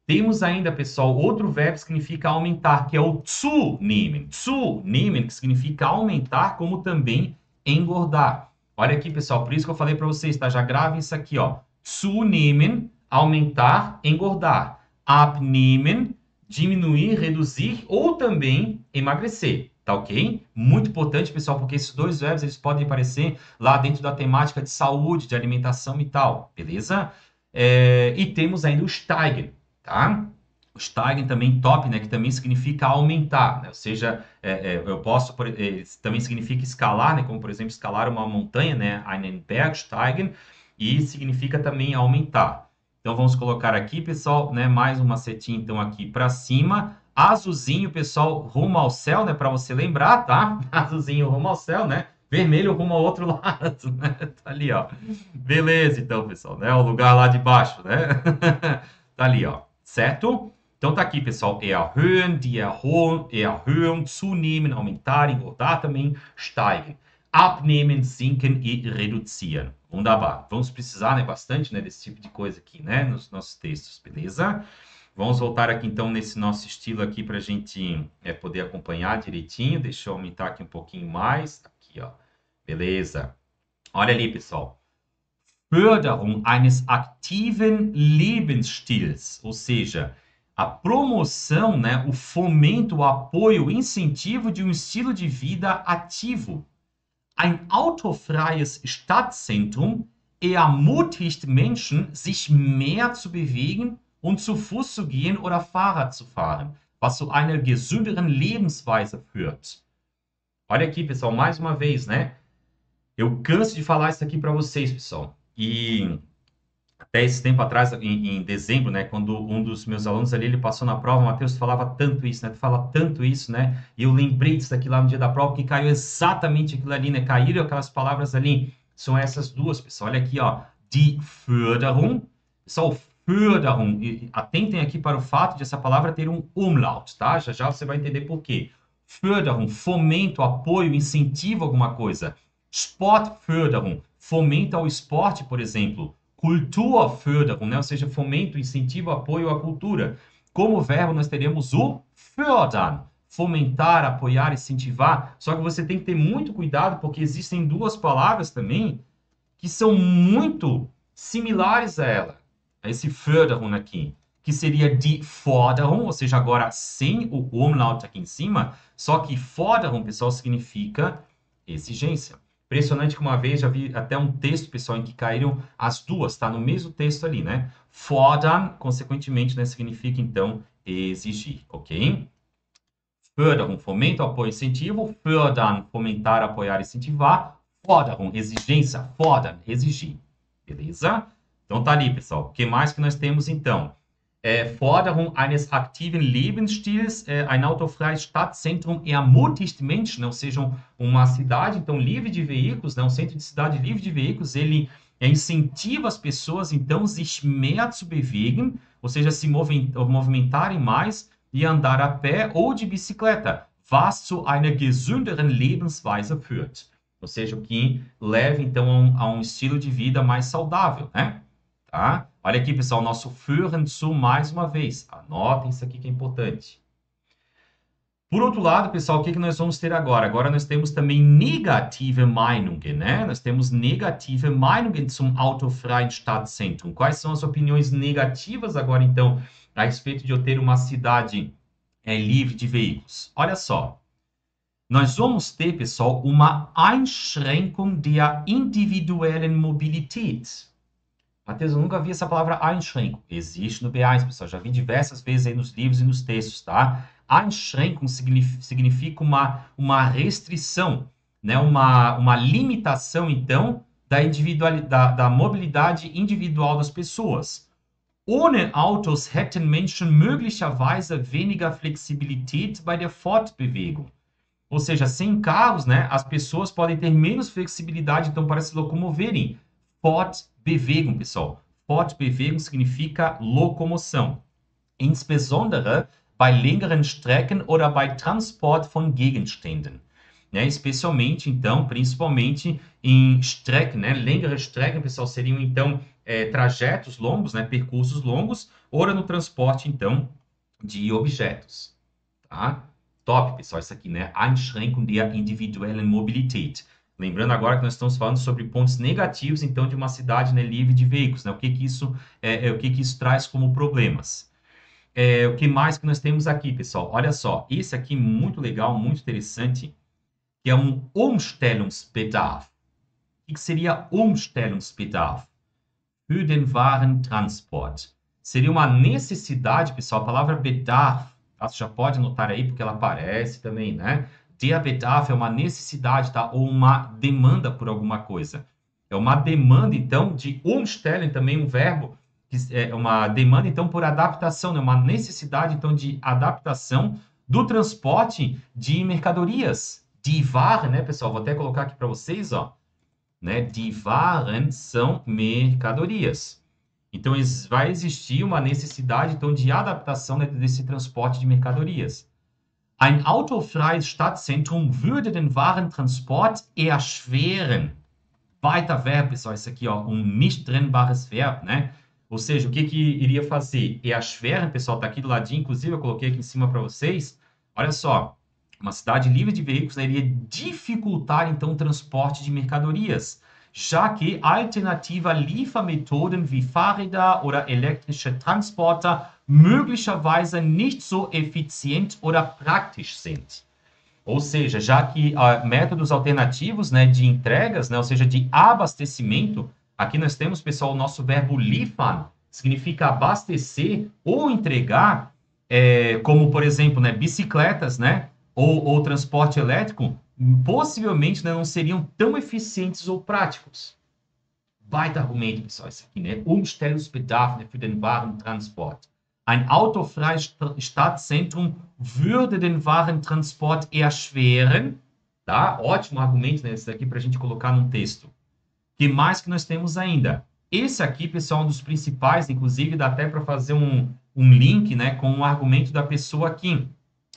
Temos ainda, pessoal, outro verbo que significa aumentar, que é o zunehmen. Zunehmen, que significa aumentar, como também engordar. Olha aqui, pessoal, por isso que eu falei para vocês, tá? Já grave isso aqui, ó. Zunehmen, aumentar, engordar. Abnehmen, diminuir, reduzir ou também emagrecer, tá ok? Muito importante, pessoal, porque esses dois verbos eles podem aparecer lá dentro da temática de saúde, de alimentação e tal, beleza? E temos ainda o steigen, tá? O steigen também top, né? Que também significa aumentar, né? Ou seja, eu posso, também significa escalar, né? Como, por exemplo, escalar uma montanha, né? Einen Berg steigen, e significa também aumentar. Então, vamos colocar aqui, pessoal, né? Mais uma setinha, então, aqui para cima. Azulzinho, pessoal, rumo ao céu, né? Para você lembrar, tá? Azulzinho rumo ao céu, né? Vermelho rumo ao outro lado, né? Tá ali, ó. Beleza, então, pessoal, né? O lugar lá de baixo, né? Tá ali, ó. Certo? Então, tá aqui, pessoal. Erhöhen, die Erhöhung, zunehmen, aumentar, engordar também, steigen. Abnehmen, sinken e reduzieren. Wunderbar. Vamos precisar, né, bastante, né, desse tipo de coisa aqui, né, nos nossos textos, beleza? Vamos voltar aqui, então, nesse nosso estilo aqui para a gente poder acompanhar direitinho. Deixa eu aumentar aqui um pouquinho mais. Aqui, ó. Beleza. Olha ali, pessoal. Förderung eines aktiven Lebensstils, ou seja, a promoção, né, o fomento, o apoio, o incentivo de um estilo de vida ativo. Ein autofreies Stadtzentrum ermutigt Menschen, sich mehr zu bewegen und zu Fuß zu gehen oder Fahrrad zu fahren, was zu einer gesünderen Lebensweise führt. Olha aqui, pessoal, mais uma vez, né? Eu canso de falar isso aqui para vocês, pessoal. E até esse tempo atrás, em dezembro, né, quando um dos meus alunos ali, ele passou na prova, Matheus, falava tanto isso, né? Tu fala tanto isso, né? E eu lembrei disso aqui lá no dia da prova, que caiu exatamente aquilo ali, né? Caíram aquelas palavras ali. São essas duas, pessoal. Olha aqui, ó. Die Förderung. Pessoal, Förderung. E atentem aqui para o fato de essa palavra ter um umlaut, tá? Já já você vai entender por quê. Förderung, fomento, apoio, incentivo a alguma coisa. Sportförderung, fomento ao esporte, por exemplo. Kulturförderung, né? Ou seja, fomento, incentivo, apoio à cultura. Como verbo, nós teremos o fördern, fomentar, apoiar, incentivar. Só que você tem que ter muito cuidado, porque existem duas palavras também que são muito similares a ela, a esse Förderung aqui, que seria die Forderung, ou seja, agora sem o umlaut aqui em cima, só que Forderung, pessoal, significa exigência. Impressionante que uma vez já vi até um texto, pessoal, em que caíram as duas, tá? No mesmo texto ali, né? Fordern, consequentemente, né, significa, então, exigir, ok? Förderung, fomento, apoio, incentivo. Fördern, fomentar, apoiar, incentivar. Forderung, exigência, fordern, exigir. Beleza? Então, tá ali, pessoal. O que mais que nós temos, então? Forderung eines aktiven Lebensstils, ein autofreies Stadtzentrum ermutigt Menschen, ou seja, uma cidade, então, livre de veículos, né, um centro de cidade livre de veículos, ele incentiva as pessoas, então, sich mehr zu bewegen, ou seja, se movimentarem mais e andar a pé ou de bicicleta, was zu einer gesünderen Lebensweise führt, ou seja, o que leva, então, a um estilo de vida mais saudável, né? Tá? Olha aqui, pessoal, nosso führen zu mais uma vez. Anotem isso aqui que é importante. Por outro lado, pessoal, o que nós vamos ter agora? Agora nós temos também negative Meinungen, né? Nós temos negative Meinungen zum autofreien Stadtzentrum. Quais são as opiniões negativas agora, então, a respeito de eu ter uma cidade livre de veículos? Olha só. Nós vamos ter, pessoal, uma Einschränkung der individuellen Mobilität. Matheus, eu nunca vi essa palavra Einschränkung. Existe no B1, pessoal. Já vi diversas vezes aí nos livros e nos textos, tá? Einschränkung significa uma restrição, né? Uma limitação, então, da mobilidade individual das pessoas. Ohne Autos hätten Menschen möglicherweise weniger Flexibilität bei der Fortbewegung. Ou seja, sem carros, né, as pessoas podem ter menos flexibilidade, então, para se locomoverem. Fortbewegung, pessoal. Fortbewegung significa locomoção. Insbesondere bei längeren Strecken oder bei Transport von Gegenständen. Né? Especialmente, então, principalmente em Strecken, né? Längere Strecken, pessoal, seriam, então, trajetos longos, né? Percursos longos, ou no transporte, então, de objetos. Tá? Top, pessoal, isso aqui, né? Einschränkung der individuellen Mobilität. Lembrando agora que nós estamos falando sobre pontos negativos, então, de uma cidade, né, livre de veículos, né? O que isso traz como problemas? O que mais que nós temos aqui, pessoal? Olha só, esse aqui muito legal, muito interessante, que é um Umstellungsbedarf. O que seria Umstellungsbedarf? Für den Warentransport. Seria uma necessidade, pessoal, a palavra Bedarf, você já pode anotar aí, porque ela aparece também, né? Der Bedarf é uma necessidade, tá? Ou uma demanda por alguma coisa. É uma demanda, então, de umstellen, também um verbo, que é uma demanda, então, por adaptação, né? Uma necessidade, então, de adaptação do transporte de mercadorias. Die Waren, né, pessoal? Vou até colocar aqui para vocês, ó. Né? Die Waren são mercadorias. Então, vai existir uma necessidade, então, de adaptação, né, desse transporte de mercadorias. Ein autofreies Stadtzentrum würde den Warentransport erschweren. Baita verbo, pessoal, isso aqui, ó, um nicht trennbares Verb, né? Ou seja, o que iria fazer? Erschweren, pessoal, tá aqui do ladinho, inclusive eu coloquei aqui em cima para vocês. Olha só, uma cidade livre de veículos, né, iria dificultar, então, o transporte de mercadorias, já que alternative Liefermethoden wie Fahrräder oder elektrische Transporter möglicherweise nicht so effizient oder praktisch sind. Ou seja, já que métodos alternativos, né, de entregas, né, ou seja, de abastecimento, aqui nós temos, pessoal, o nosso verbo liefern, significa abastecer ou entregar, como, por exemplo, né, bicicletas, né, ou transporte elétrico, possivelmente, né, não seriam tão eficientes ou práticos. Baita argumento, pessoal, isso aqui, né? Umstellungsbedarf, né, für den Warentransport. Ein autofreies Stadtzentrum würde den Warentransport erschweren. Tá? Ótimo argumento, né? Esse daqui para a gente colocar num texto. O que mais que nós temos ainda? Esse aqui, pessoal, é um dos principais, inclusive dá até para fazer um link, né, com o argumento da pessoa aqui,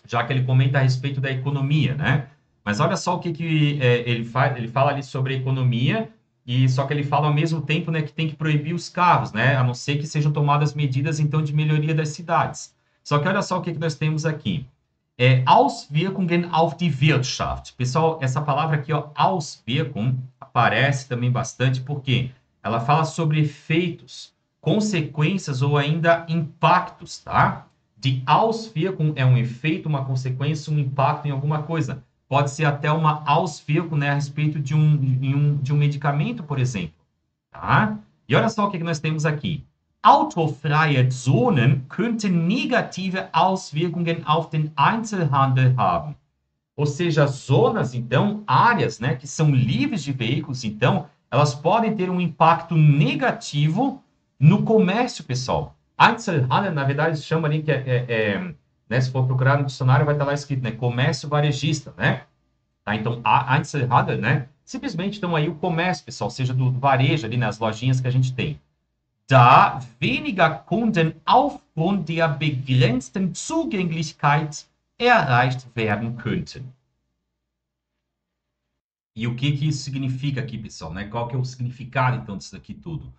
já que ele comenta a respeito da economia, né? Mas olha só o que ele fala ali sobre a economia, e só que ele fala ao mesmo tempo, né, que tem que proibir os carros, né, a não ser que sejam tomadas medidas, então, de melhoria das cidades. Só que olha só o que nós temos aqui. Auswirkungen auf die Wirtschaft. Pessoal, essa palavra aqui, ó, Auswirkung, aparece também bastante, porque ela fala sobre efeitos, consequências ou ainda impactos, tá? Die Auswirkung é um efeito, uma consequência, um impacto em alguma coisa. Pode ser até uma Auswirkung, né, a respeito de um medicamento, por exemplo. Tá? E olha só o que nós temos aqui. Autofreie Zonen könnten negative Auswirkungen auf den Einzelhandel haben. Ou seja, zonas, então, áreas, né, que são livres de veículos, então, elas podem ter um impacto negativo no comércio, pessoal. Einzelhandel, na verdade, se chama ali que né, se for procurar no dicionário, vai estar lá escrito, né, comércio varejista, né? Tá? Então, a Einzelhandel, né, simplesmente, então, aí o comércio, pessoal, seja do varejo ali nas lojinhas que a gente tem. Da weniger Kunden aufgrund der begrenzten Zugänglichkeit erreicht werden könnten. E o que isso significa aqui, pessoal, né? Qual que é o significado, então, disso aqui tudo?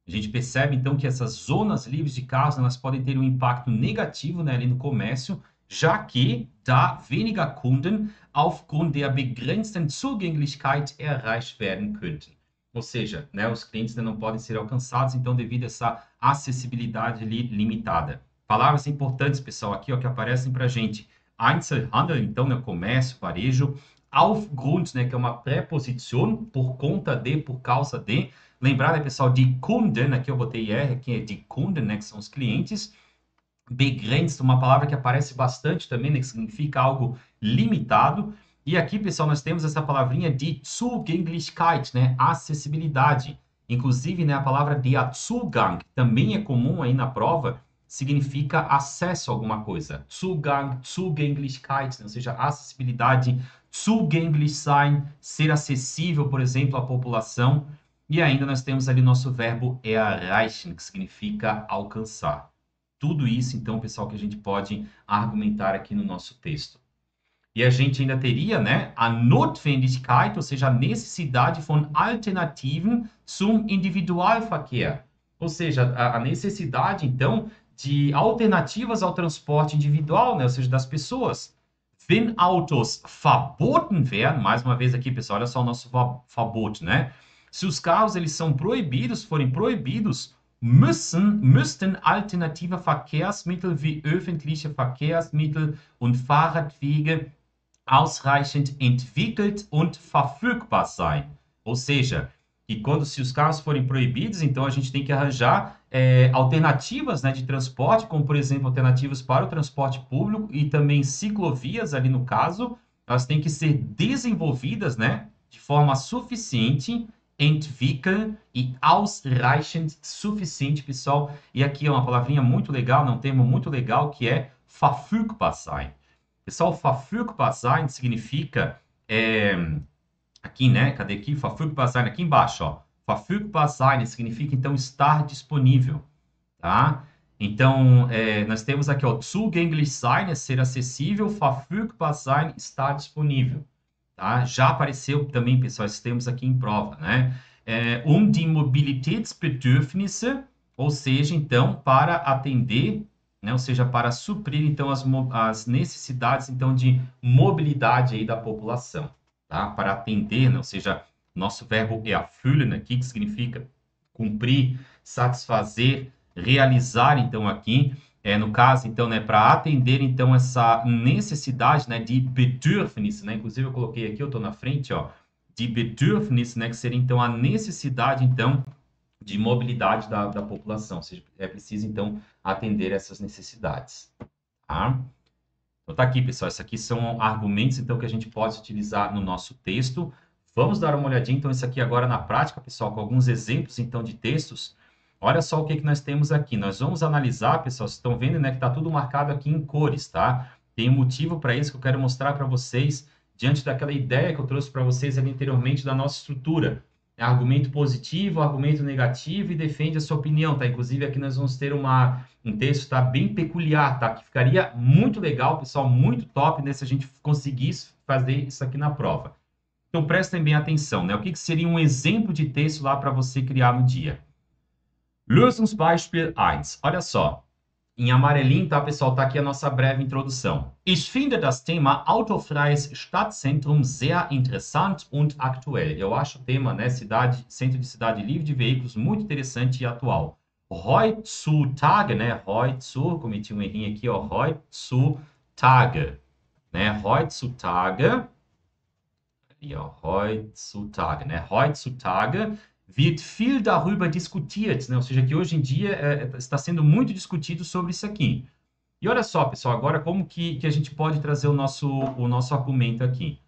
A gente percebe, então, que essas zonas livres de carros, elas podem ter um impacto negativo, né, ali no comércio, já que da weniger Kunden aufgrund der begrenzten Zugänglichkeit erreicht werden könnten. Ou seja, né, os clientes ainda não podem ser alcançados, então devido a essa acessibilidade limitada. Palavras importantes, pessoal, aqui ó, que aparecem para a gente. Einzelhandel, então, né, comércio, varejo. Aufgrund, né, que é uma preposição, por conta de, por causa de. Lembrar, né, pessoal, de Kunden, aqui eu botei R, aqui é de Kunden, né, que são os clientes. Begrenzt, uma palavra que aparece bastante também, né, que significa algo limitado. E aqui, pessoal, nós temos essa palavrinha de Zugänglichkeit, né, acessibilidade. Inclusive, né, a palavra de Zugang, que também é comum aí na prova, significa acesso a alguma coisa. Zugang, Zugänglichkeit, né, ou seja, acessibilidade, zugänglich sein, ser acessível, por exemplo, à população. E ainda nós temos ali nosso verbo erreichen, que significa alcançar. Tudo isso, então, pessoal, que a gente pode argumentar aqui no nosso texto. E a gente ainda teria, né, a Notwendigkeit, ou seja, a necessidade von Alternativen zum Individualverkehr. Ou seja, a necessidade, então, de alternativas ao transporte individual, né, ou seja, das pessoas. Wenn Autos verboten werden, mais uma vez aqui, pessoal, olha só o nosso verbot, né? Se os carros eles são proibidos, forem proibidos, müssten alternative Verkehrsmittel wie öffentliche Verkehrsmittel und Fahrradwege ausreichend entwickelt und verfügbar sein. Ou seja, que quando se os carros forem proibidos, então a gente tem que arranjar alternativas, né, de transporte, como por exemplo alternativas para o transporte público e também ciclovias ali no caso, elas têm que ser desenvolvidas, né, de forma suficiente, entwickeln e ausreichend, suficiente, pessoal. E aqui é uma palavrinha muito legal, um termo muito legal, que é verfügbar sein. Pessoal, verfügbar sein significa, aqui, né, cadê aqui? Verfügbar sein, aqui embaixo, ó. Verfügbar sein significa, então, estar disponível, tá? Então, nós temos aqui, ó, zugänglich sein é ser acessível, verfügbar sein, estar disponível. Tá? Já apareceu também, pessoal, esses termos aqui em prova, né? Die Mobilitätsbedürfnisse, ou seja, então, para atender, né? Ou seja, para suprir, então, as necessidades, então, de mobilidade aí da população, tá? Para atender, né? Ou seja, nosso verbo erfüllen aqui, que significa cumprir, satisfazer, realizar, então, aqui, no caso, então, né, para atender, então, essa necessidade, né, de Bedürfnis, né, inclusive eu coloquei aqui, eu estou na frente, ó, de Bedürfnis, né, que seria, então, a necessidade, então, de mobilidade da população, ou seja, é preciso, então, atender essas necessidades, tá? Então, tá aqui, pessoal, esses aqui são argumentos, então, que a gente pode utilizar no nosso texto. Vamos dar uma olhadinha, então, isso aqui agora na prática, pessoal, com alguns exemplos, então, de textos. Olha só o que nós temos aqui. Nós vamos analisar, pessoal, vocês estão vendo, né, que está tudo marcado aqui em cores, tá? Tem um motivo para isso que eu quero mostrar para vocês, diante daquela ideia que eu trouxe para vocês ali anteriormente da nossa estrutura. Argumento positivo, argumento negativo e defende a sua opinião, tá? Inclusive, aqui nós vamos ter um texto, tá, bem peculiar, tá? Que ficaria muito legal, pessoal, muito top, né, se a gente conseguisse fazer isso aqui na prova. Então, prestem bem atenção, né? O que seria um exemplo de texto lá para você criar no dia? Lösungsbeispiel 1. Olha só. Em amarelinho, tá, pessoal? Tá aqui a nossa breve introdução. Ich finde das Thema autofreies Stadtzentrum sehr interessant und aktuell. Eu acho o tema, né, centro de cidade livre de veículos muito interessante e atual. Heutzutage, né? Cometi um errinho aqui, ó. Heutzutage, né? Heutzutage, né? Heutzutage wird viel darüber diskutiert, né? Ou seja, que hoje em dia está sendo muito discutido sobre isso aqui. E olha só, pessoal, agora como que a gente pode trazer o nosso argumento aqui.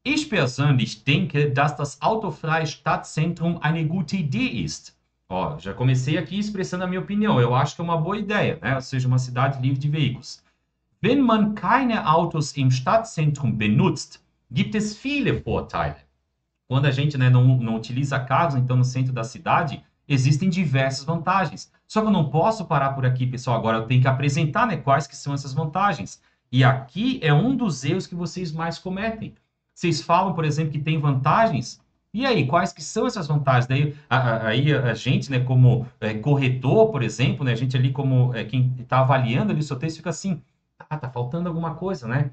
Ich persönlich denke, dass das autofreie Stadtzentrum eine gute Idee ist. Ó, já comecei aqui expressando a minha opinião. Eu acho que é uma boa ideia, né? Ou seja, uma cidade livre de veículos. Wenn man keine Autos im Stadtzentrum benutzt, gibt es viele Vorteile. Quando a gente, né, não utiliza carros, então, no centro da cidade, existem diversas vantagens. Só que eu não posso parar por aqui, pessoal. Agora eu tenho que apresentar, né, quais que são essas vantagens. E aqui é um dos erros que vocês mais cometem. Vocês falam, por exemplo, que tem vantagens. E aí, quais que são essas vantagens? Daí, aí a gente, né, como corretor, por exemplo, né, a gente ali como quem está avaliando ali o seu texto, fica assim, tá faltando alguma coisa, né?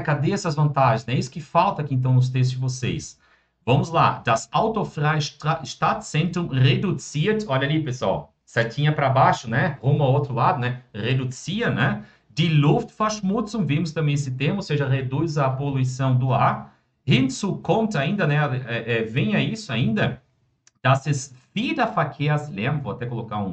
Cadê essas vantagens? É isso que falta aqui, então, nos textos de vocês. Vamos lá. Das autofreie Stadtzentrum reduziert, olha ali, pessoal, setinha para baixo, né? Rumo ao outro lado, né? Reduziert, né? Die Luftverschmutzung, vimos também esse termo, ou seja, reduz a poluição do ar. Hinzu kommt ainda, né? Vem a isso ainda, dass es Wiederverkehrslärm, vou até colocar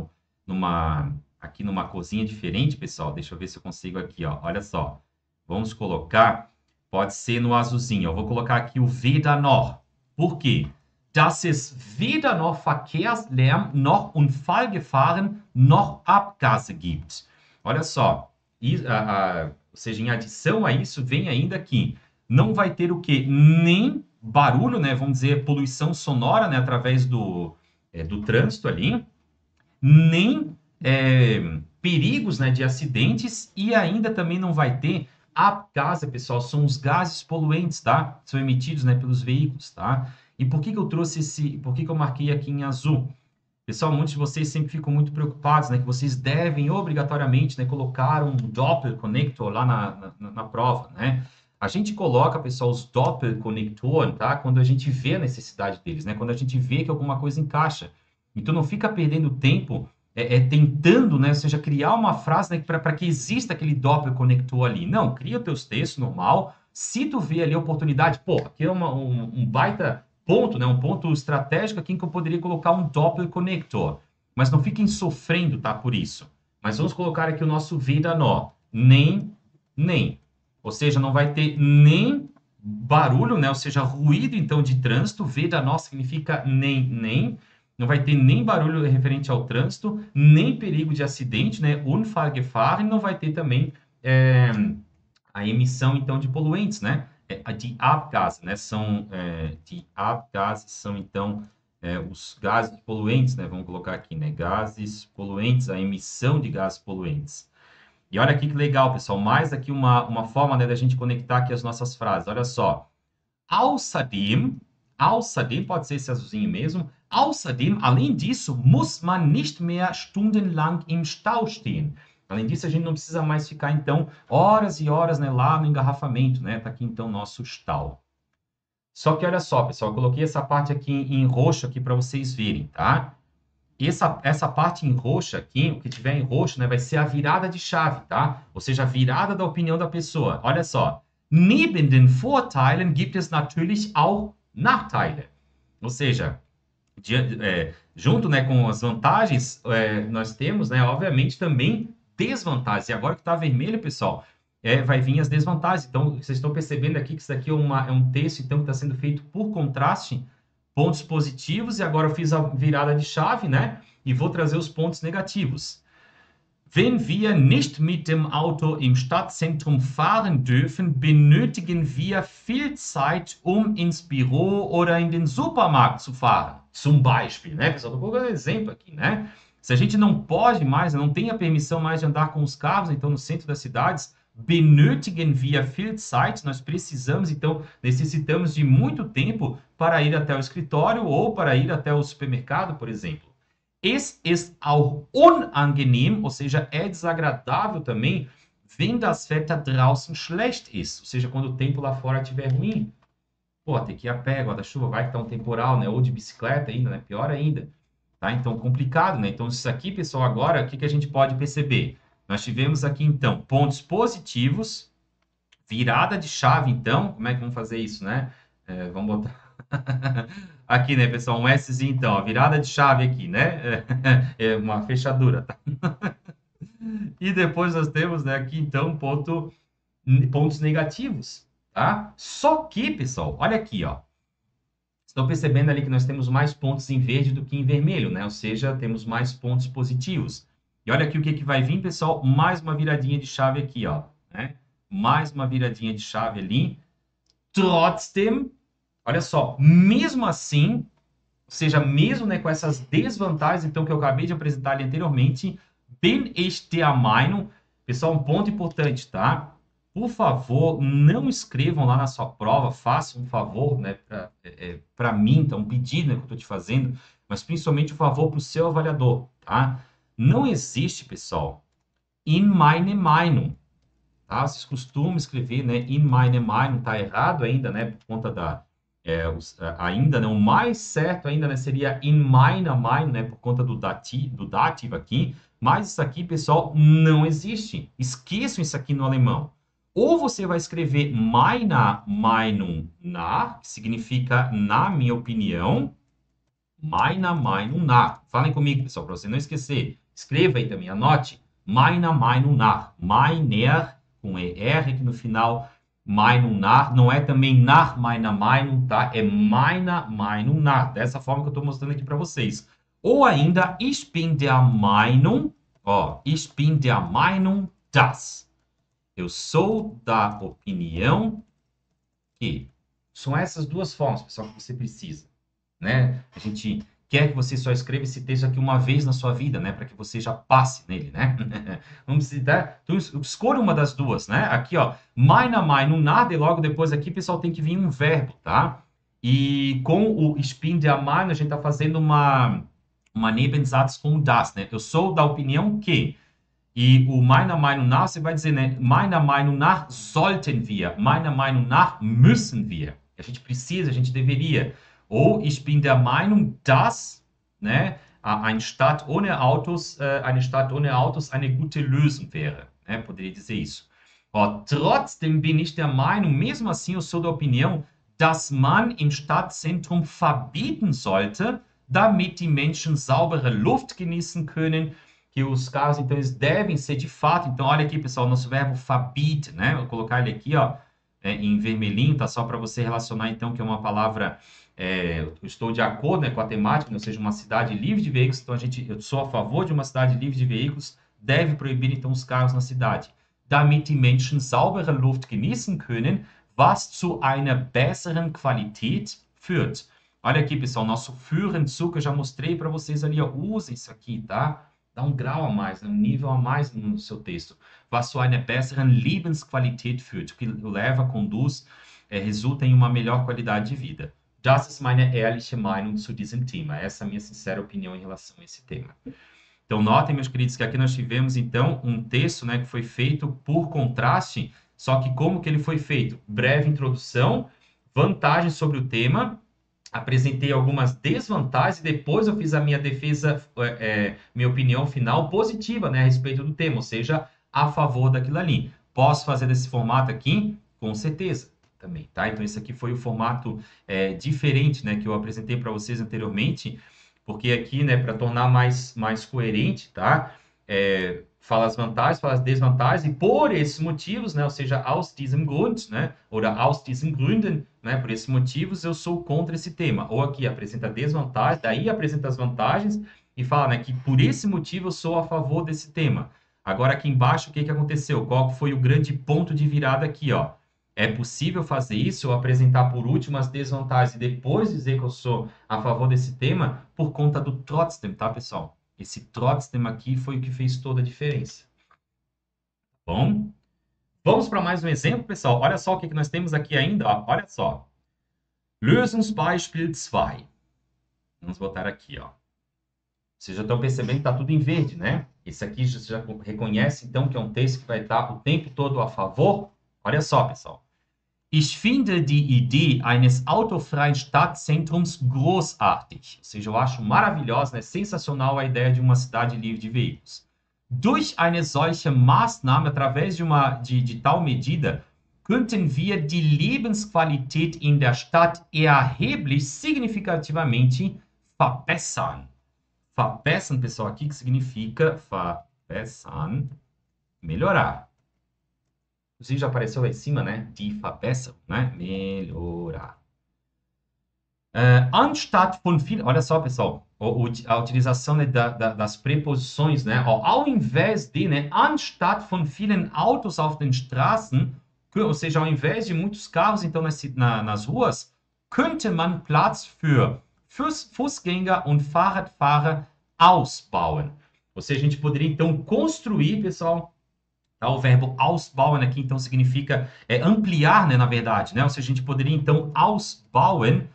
aqui numa corzinha diferente, pessoal. Deixa eu ver se eu consigo aqui, ó. Olha só. Vamos colocar, pode ser no azulzinho. Eu vou colocar aqui o Weder noch. Por quê? Dass es weder noch Verkehrslärm, noch Unfallgefahren, noch Abgase gibt. Olha só. Ou seja, em adição a isso, vem ainda aqui. Não vai ter o quê? Nem barulho, né? Vamos dizer, poluição sonora, né? Através do trânsito ali. Nem perigos, né? De acidentes. E ainda também não vai ter Abgase, pessoal, são os gases poluentes, tá? São emitidos, né, pelos veículos, tá? E por que que eu trouxe por que que eu marquei aqui em azul? Pessoal, muitos de vocês sempre ficam muito preocupados, né, que vocês devem obrigatoriamente, né, colocar um Doppler Connector lá na prova, né? A gente coloca, pessoal, os Doppler Connector, tá? Quando a gente vê a necessidade deles, né? Quando a gente vê que alguma coisa encaixa. Então, não fica perdendo tempo tentando, né, ou seja, criar uma frase, né, para que exista aquele Doppler conector ali. Não, cria os teus textos normal. Se tu vê ali a oportunidade, pô, aqui é um baita ponto, né, um ponto estratégico aqui em que eu poderia colocar um Doppler conector. Mas não fiquem sofrendo, tá, por isso. Mas vamos colocar aqui o nosso Weder noch. Nem. Ou seja, não vai ter nem barulho, né, ou seja, ruído, então, de trânsito. Weder noch significa nem. Não vai ter nem barulho referente ao trânsito, nem perigo de acidente, né? Unfallgefahren, não vai ter também a emissão, então, de poluentes, né? Die Abgase, né? Die Abgase são, então, os gases poluentes, né? Vamos colocar aqui, né? Gases poluentes, a emissão de gases poluentes. E olha aqui que legal, pessoal. Mais aqui uma forma, né, da gente conectar aqui as nossas frases. Olha só. Außerdem pode ser esse azulzinho mesmo. Außerdem, além disso, muss man nicht mehr stundenlang im Stau stehen. Além disso, a gente não precisa mais ficar, então, horas e horas, né, lá no engarrafamento, né? Tá aqui, então, nosso Stau. Só que olha só, pessoal, eu coloquei essa parte aqui em roxo aqui para vocês verem, tá? Essa parte em roxo aqui, o que tiver em roxo, né, vai ser a virada de chave, tá? Ou seja, a virada da opinião da pessoa. Olha só. Neben den Vorteilen gibt es natürlich auch Nachteile. Ou seja, junto, né, com as vantagens, nós temos, né, obviamente, também desvantagens. E agora que está vermelho, pessoal, vai vir as desvantagens. Então, vocês estão percebendo aqui que isso aqui é um texto, então, que está sendo feito por contraste, pontos positivos, e agora eu fiz a virada de chave, né, e vou trazer os pontos negativos. Wenn wir nicht mit dem Auto im Stadtzentrum fahren dürfen, benötigen wir viel Zeit, um ins Büro oder in den Supermarkt zu fahren. Zum Beispiel, né, pessoal? Estou colocando um exemplo aqui, né? Se a gente não pode mais, não tem a permissão mais de andar com os carros, então, no centro das cidades, benötigen wir viel Zeit, nós precisamos, então, necessitamos de muito tempo para ir até o escritório ou para ir até o supermercado, por exemplo. Es ist auch unangenehm, ou seja, é desagradável também, wenn das Wetter draußen schlecht ist, ou seja, quando o tempo lá fora estiver ruim. Pô, tem que ir a pé, guarda-chuva, vai que tá um temporal, né? Ou de bicicleta ainda, né? Pior ainda. Tá? Então, complicado, né? Então, isso aqui, pessoal, agora, o que a gente pode perceber? Nós tivemos aqui, então, pontos positivos, virada de chave, então. Como é que vamos fazer isso, né? Vamos botar... Aqui, né, pessoal, um Szinho, então, a virada de chave aqui, né? É uma fechadura, tá? E depois nós temos, né, aqui, então, pontos negativos, tá? Só que, pessoal, olha aqui, ó. Estão percebendo ali que nós temos mais pontos em verde do que em vermelho, né? Ou seja, temos mais pontos positivos. E olha aqui o que vai vir, pessoal, mais uma viradinha de chave aqui, ó, né? Mais uma viradinha de chave ali. Trotzdem, olha só, mesmo assim, ou seja, mesmo, né, com essas desvantagens, então, que eu acabei de apresentar ali anteriormente, bin ich der Meinung, pessoal, um ponto importante, tá? Por favor, não escrevam lá na sua prova, façam um favor, né, para mim, então, um pedido, né, que eu estou te fazendo, mas principalmente um favor para o seu avaliador, tá? Não existe, pessoal, in meine Meinung. tá? Vocês costumam escrever, né, in meine Meinung, tá errado ainda, né, por conta da, ainda, né, o mais certo ainda, né, seria in meiner Meinung, né, por conta do dativo aqui, mas isso aqui, pessoal, não existe. Esqueçam isso aqui no alemão. Ou você vai escrever meiner Meinung nach, que significa na minha opinião, meiner Meinung nach. Falem comigo, pessoal, para você não esquecer. Escreva aí também, anote. Meiner Meinung nach. Meiner, com ER aqui no final. Meinung nach. Não é também nach meiner Meinung, tá? É meiner Meinung nach. Dessa forma que eu estou mostrando aqui para vocês. Ou ainda, ich bin der Meinung. Ó, ich bin der Meinung, dass. Eu sou da opinião que. São essas duas formas, pessoal, que você precisa, né? A gente quer que você só escreva esse texto aqui uma vez na sua vida, né? Para que você já passe nele, né? Vamos citar. Então, escolha uma das duas, né? Aqui, ó, meiner Meinung nach, e logo depois aqui, pessoal, tem que vir um verbo, tá? E com o ich bin der Meinung, a gente tá fazendo uma Nebensatz com das, né? Eu sou da opinião que. E o meiner Meinung nach, você vai dizer, né? Meiner Meinung nach sollten wir. Meiner Meinung nach müssen wir. A gente precisa, a gente deveria. Ou ich bin der Meinung, dass, né, eine Stadt ohne Autos eine gute Lösung wäre. Né? Poderia dizer isso. Ó, trotzdem bin ich der Meinung, mesmo assim eu sou da opinião, dass man im Stadtzentrum verbieten sollte, damit die Menschen saubere Luft genießen können, que os carros, então, eles devem ser de fato. Então, olha aqui, pessoal, nosso verbo verbieten, né? Vou colocar ele aqui, ó, em vermelhinho, tá? Só para você relacionar, então, que é uma palavra, eu estou de acordo, né, com a temática, né? Ou seja, uma cidade livre de veículos. Então, eu sou a favor de uma cidade livre de veículos, deve proibir, então, os carros na cidade. Damit die Menschen saubere Luft genießen können, was zu einer besseren Qualität führt. Olha aqui, pessoal, nosso führen zu, que eu já mostrei para vocês ali, ó. Usem isso aqui, tá? Dá um grau a mais, um nível a mais no seu texto. Was zu einer besseren Lebensqualität führt, que leva, conduz, resulta em uma melhor qualidade de vida. Das ist meine ehrliche Meinung zu diesem Thema. Essa é a minha sincera opinião em relação a esse tema. Então, notem, meus queridos, que aqui nós tivemos, então, um texto, né, que foi feito por contraste, só que como que ele foi feito? Breve introdução, vantagens sobre o tema, apresentei algumas desvantagens e depois eu fiz a minha defesa, minha opinião final positiva, né, a respeito do tema, ou seja, a favor daquilo ali. Posso fazer desse formato aqui? Com certeza, também, tá? Então, esse aqui foi o formato diferente, né, que eu apresentei para vocês anteriormente, porque aqui, né, para tornar mais coerente, tá? Fala as vantagens, fala as desvantagens, e por esses motivos, né, ou seja, aus diesem Grund, né, ou aus diesen Gründen, né, por esses motivos, eu sou contra esse tema. Ou aqui apresenta desvantagens, daí apresenta as vantagens, e fala, né, que por esse motivo eu sou a favor desse tema. Agora, aqui embaixo, o que aconteceu? Qual foi o grande ponto de virada aqui, ó? É possível fazer isso, ou apresentar por último as desvantagens e depois dizer que eu sou a favor desse tema por conta do trotzdem, tá, pessoal? Esse trotzdem aqui foi o que fez toda a diferença. Bom, vamos para mais um exemplo, pessoal. Olha só o que nós temos aqui ainda, ó. Olha só. Lösungsbeispiel 2. Vamos botar aqui, ó. Vocês já estão percebendo que está tudo em verde, né? Esse aqui você já reconhece, então, que é um texto que vai estar o tempo todo a favor. Olha só, pessoal. Ich finde die Idee eines autofreien Stadtzentrums großartig. Ou seja, eu acho maravilhosa, né? Sensacional a ideia de uma cidade livre de veículos. Durch eine solche Maßnahme, através de tal medida, könnten wir die Lebensqualität in der Stadt erheblich, significativamente verbessern. Verbessern, pessoal, aqui que significa verbessern, melhorar. Inclusive, já apareceu lá em cima, né? Die Verbesserung, né? Melhorar. Anstatt von vielen... Olha só, pessoal. A utilização, né, das preposições, né? Ao invés de, né? Anstatt von vielen Autos auf den Straßen, ou seja, ao invés de muitos carros, então, nas ruas, könnte man Platz für Fußgänger und Fahrradfahrer ausbauen. Ou seja, a gente poderia, então, construir, pessoal... Tá? O verbo ausbauen aqui, então, significa ampliar, né, na verdade, né? Ou seja, a gente poderia, então, ausbauen,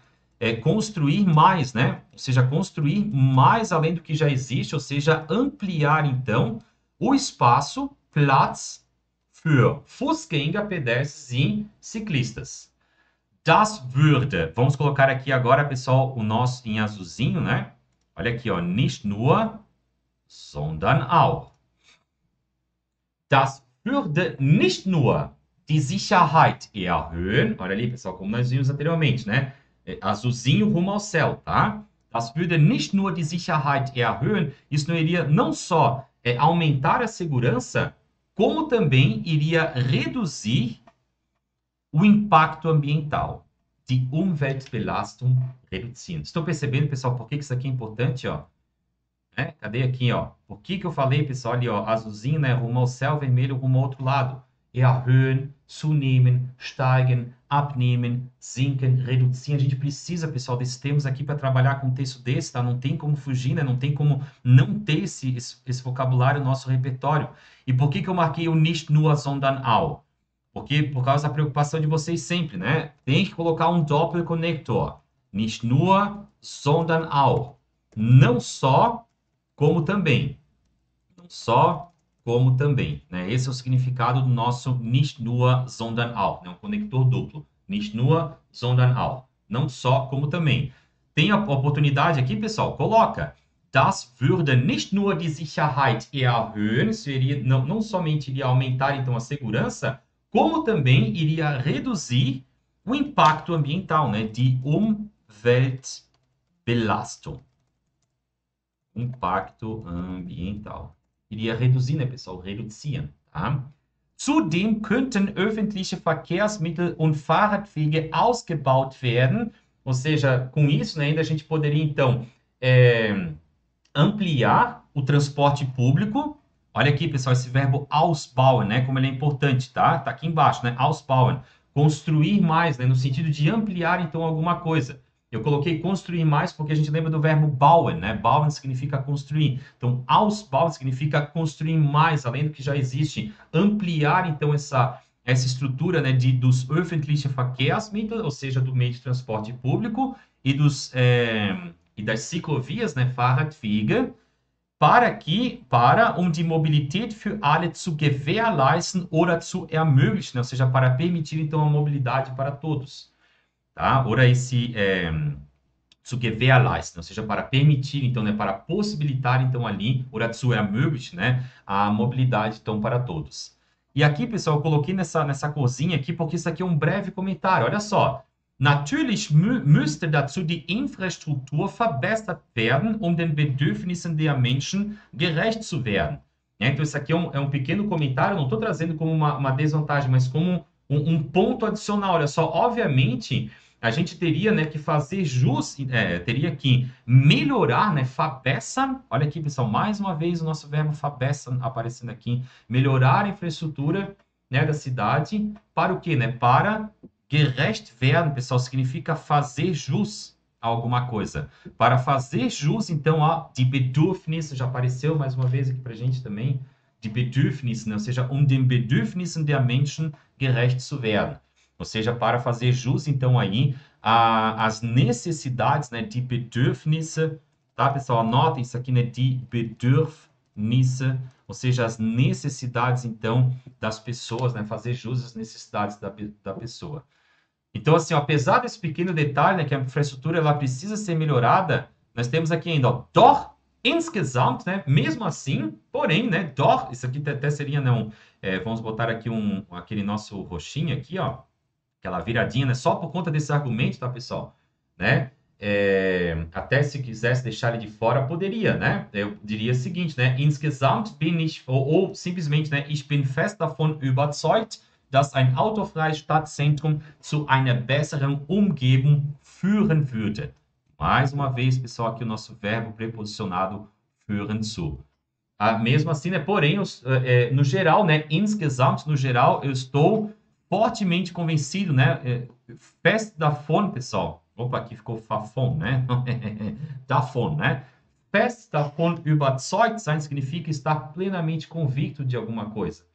construir mais, né? Ou seja, construir mais além do que já existe, ou seja, ampliar, então, o espaço, Platz, für Fußgänger, pedestres e ciclistas. Das würde, vamos colocar aqui agora, pessoal, o nosso em azulzinho, né? Olha aqui, ó, nicht nur, sondern auch. Das würde nicht nur die Sicherheit erhöhen. Olha ali, pessoal, como nós vimos anteriormente, né? Azulzinho rumo ao céu, tá? Das würde nicht nur die Sicherheit erhöhen. Isso não iria não só aumentar a segurança, como também iria reduzir o impacto ambiental. Die Umweltbelastung reduzieren. Estão percebendo, pessoal, por que isso aqui é importante, ó? Cadê aqui, ó? Por que eu falei, pessoal, ali, ó, azulzinho, né? Rumo ao céu, vermelho rumo ao outro lado. Erhöhen, zunehmen, steigen, abnehmen, sinken, reduzieren. A gente precisa, pessoal, desses termos aqui para trabalhar com um texto desse, tá? Não tem como fugir, né? Não tem como não ter esse vocabulário no nosso repertório. E por que eu marquei o nicht nur, sondern auch? Porque por causa da preocupação de vocês sempre, né? Tem que colocar um Doppelkonnektor. Nicht nur, sondern auch. Não só, como também. Não só, como também. Né? Esse é o significado do nosso nicht nur, sondern auch. Né? Um conector duplo. Nicht nur, sondern auch. Não só, como também. Tem a oportunidade aqui, pessoal? Coloca. Das würde nicht nur die Sicherheit erhöhen. Isso iria, não somente iria aumentar, então, a segurança, como também iria reduzir o impacto ambiental, né? Die Umweltbelastung. Impacto ambiental. Iria reduzir, né, pessoal? Reduzieren, tá? Zudem könnten öffentliche Verkehrsmittel und Fahrradwege ausgebaut werden. Ou seja, com isso, né, ainda a gente poderia, então, ampliar o transporte público. Olha aqui, pessoal, esse verbo ausbauen, né? Como ele é importante, tá? Tá aqui embaixo, né? Ausbauen. Construir mais, né? No sentido de ampliar, então, alguma coisa. Eu coloquei construir mais porque a gente lembra do verbo bauen, né? Bauen significa construir. Então, ausbauen significa construir mais, além do que já existe. Ampliar, então, essa estrutura, né, dos öffentlichen Verkehrsmittel, ou seja, do meio de transporte público, e das ciclovias, né? Fahrradwege, para die Mobilität für alle zu gewährleisten oder zu ermöglichen, ou seja, para permitir, então, a mobilidade para todos. Tá? Oder zu gewährleisten, ou seja, para permitir, então, né, para possibilitar, então, ali, oder zu ermöglichen, né, a mobilidade, então, para todos. E aqui, pessoal, eu coloquei nessa corzinha aqui, porque isso aqui é um breve comentário, olha só. Natürlich müsste dazu die Infrastruktur verbessert werden, um den Bedürfnissen der Menschen gerecht zu werden. Então, isso aqui é um pequeno comentário, não estou trazendo como uma desvantagem, mas como um ponto adicional. Olha só, obviamente, a gente teria, né, que fazer jus, teria que melhorar, né, verbessern. Olha aqui, pessoal, mais uma vez o nosso verbo verbessern aparecendo aqui. Melhorar a infraestrutura, né, da cidade para o quê, né? Para gerecht werden, pessoal, significa fazer jus a alguma coisa. Para fazer jus, então, a die Bedürfnisse, já apareceu mais uma vez aqui para a gente também, die Bedürfnisse, né? Ou seja, den Bedürfnissen der Menschen gerecht zu werden. Ou seja, para fazer jus, então, aí, as necessidades, né? Die Bedürfnisse, tá, pessoal? Anotem isso aqui, né? Die Bedürfnisse, ou seja, as necessidades, então, das pessoas, né? Fazer jus às necessidades da pessoa. Então, assim, ó, apesar desse pequeno detalhe, né, que a infraestrutura ela precisa ser melhorada, nós temos aqui ainda, ó, doch insgesamt, né, mesmo assim, porém, né, doch, isso aqui até seria, não, vamos botar aqui aquele nosso roxinho aqui, ó, aquela viradinha, né, só por conta desse argumento, tá, pessoal, né, até se quisesse deixar ele de fora, poderia, né, eu diria o seguinte, né, insgesamt bin ich, ou simplesmente, né, ich bin fest davon überzeugt, dass ein autofreies Stadtzentrum zu einer besseren Umgebung führen würde. Mais uma vez, pessoal, aqui o nosso verbo preposicionado führen zu. Mesmo assim, né? Porém, no geral, né? Insgesamt, no geral, eu estou fortemente convencido, né? Fest davon, pessoal. Opa, aqui ficou davon, né? Davon, né? Fest davon überzeugt sein significa estar plenamente convicto de alguma coisa.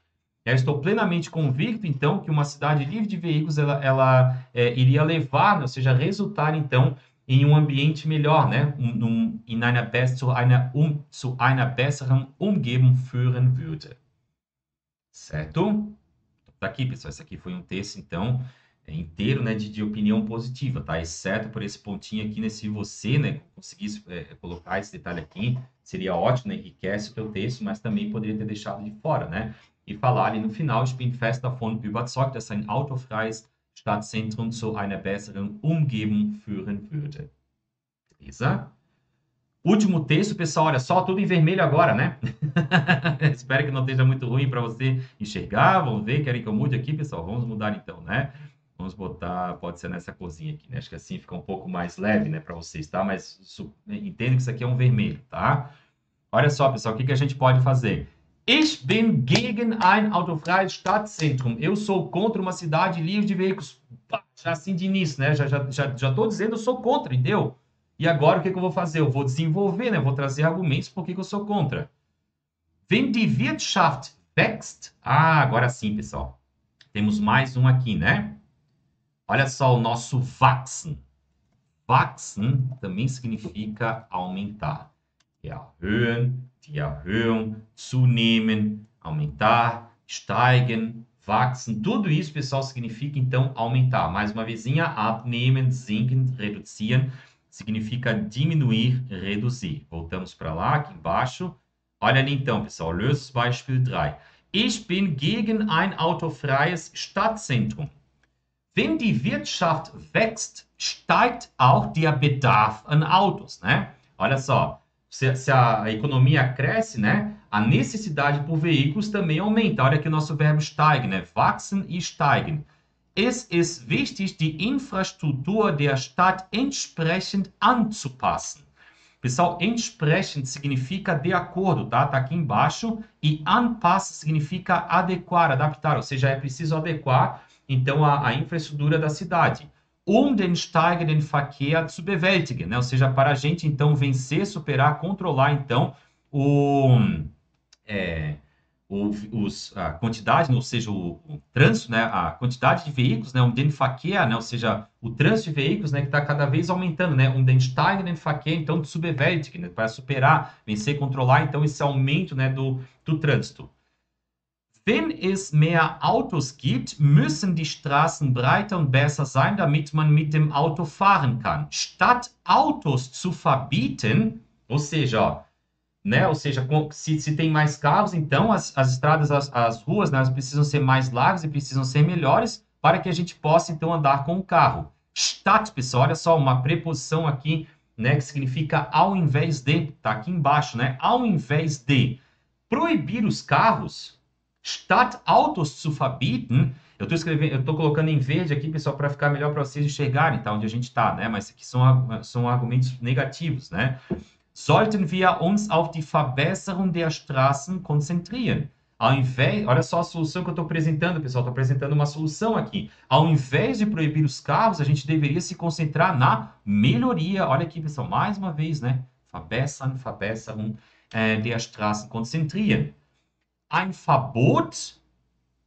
Eu estou plenamente convicto, então, que uma cidade livre de veículos, ela iria levar, né? Ou seja, resultar, então, em um ambiente melhor, né? Zu einer besseren Umgebung führen würde. Certo? Tá aqui, pessoal, esse aqui foi um texto, então, inteiro, né, de opinião positiva, tá? Exceto por esse pontinho aqui, né, se você, né, conseguisse colocar esse detalhe aqui, seria ótimo, né, enriquece o teu texto, mas também poderia ter deixado de fora, né? E falar ali no final, ich bin fest davon überzeugt, dass ein autofreies Stadtzentrum zu einer besseren Umgebung führen würde. Beleza? Último texto, pessoal, olha só, tudo em vermelho agora, né? Espero que não esteja muito ruim para você enxergar. Vamos ver, querem que eu mude aqui, pessoal? Vamos mudar então, né? Vamos botar, pode ser nessa corzinha aqui, né? Acho que assim fica um pouco mais leve, né, para vocês, tá? Mas entendo que isso aqui é um vermelho, tá? Olha só, pessoal, o que a gente pode fazer? Ich bin gegen ein autofreies Stadtzentrum. Eu sou contra uma cidade livre de veículos. Já assim de início, né? Já tô dizendo, eu sou contra, entendeu? E agora o que eu vou fazer? Eu vou desenvolver, né? Eu vou trazer argumentos por que eu sou contra. Wenn die Wirtschaft wächst. Ah, agora sim, pessoal. Temos mais um aqui, né? Olha só o nosso wachsen. Wachsen também significa aumentar. Erhöhen, die Erhöhung, zunehmen, aumentar, steigen, wachsen. Tudo isso, pessoal, significa, então, aumentar. Mais uma vezinha, abnehmen, sinken, reduzieren. Significa diminuir, reduzir. Voltamos para lá, aqui embaixo. Olha ali, então, pessoal. Lösungsbeispiel 3. Ich bin gegen ein autofreies Stadtzentrum. Wenn die Wirtschaft wächst, steigt auch der Bedarf an Autos, né? Olha só, se a economia cresce, né? A necessidade por veículos também aumenta. Olha aqui o nosso verbo steigen, né? Wachsen e steigen. Es ist wichtig, die Infrastruktur der Stadt entsprechend anzupassen. Pessoal, entsprechend significa de acordo, tá? Tá aqui embaixo. E anpassen significa adequar, adaptar. Ou seja, é preciso adequar então a infraestrutura da cidade, den steigenden Verkehr zu bewältigen, né? Ou seja, para a gente então vencer, superar, controlar então a quantidade, ou seja, o trânsito, né? A quantidade de veículos, né? Den Verkehr, né? Ou seja, o trânsito de veículos, né? Que está cada vez aumentando, né? Den steigenden Verkehr, então, zu bewältigen, né? Para superar, vencer, controlar, então, esse aumento, né? Do trânsito. Wenn es mehr Autos gibt, müssen die Straßen breiter und besser sein, damit man mit dem Auto fahren kann. Statt Autos zu verbieten, ou seja, ó, né? Ou seja, se tem mais carros, então as estradas, as ruas, né, elas precisam ser mais largas e precisam ser melhores para que a gente possa, então, andar com o carro. Statt, pessoal, olha só, uma preposição aqui, né, que significa ao invés de, tá aqui embaixo, né? Ao invés de proibir os carros, statt Autos zu verbieten, eu estou colocando em verde aqui, pessoal, para ficar melhor para vocês enxergarem, tá? Onde a gente está, né? Mas aqui são argumentos negativos, né? Sollten wir uns auf die Verbesserung der Straßen konzentrieren. Ao invés, olha só a solução que eu estou apresentando, pessoal. Estou apresentando uma solução aqui. Ao invés de proibir os carros, a gente deveria se concentrar na melhoria. Olha aqui, pessoal, mais uma vez, né? Verbesserung der Straßen konzentrieren. Ein Verbot,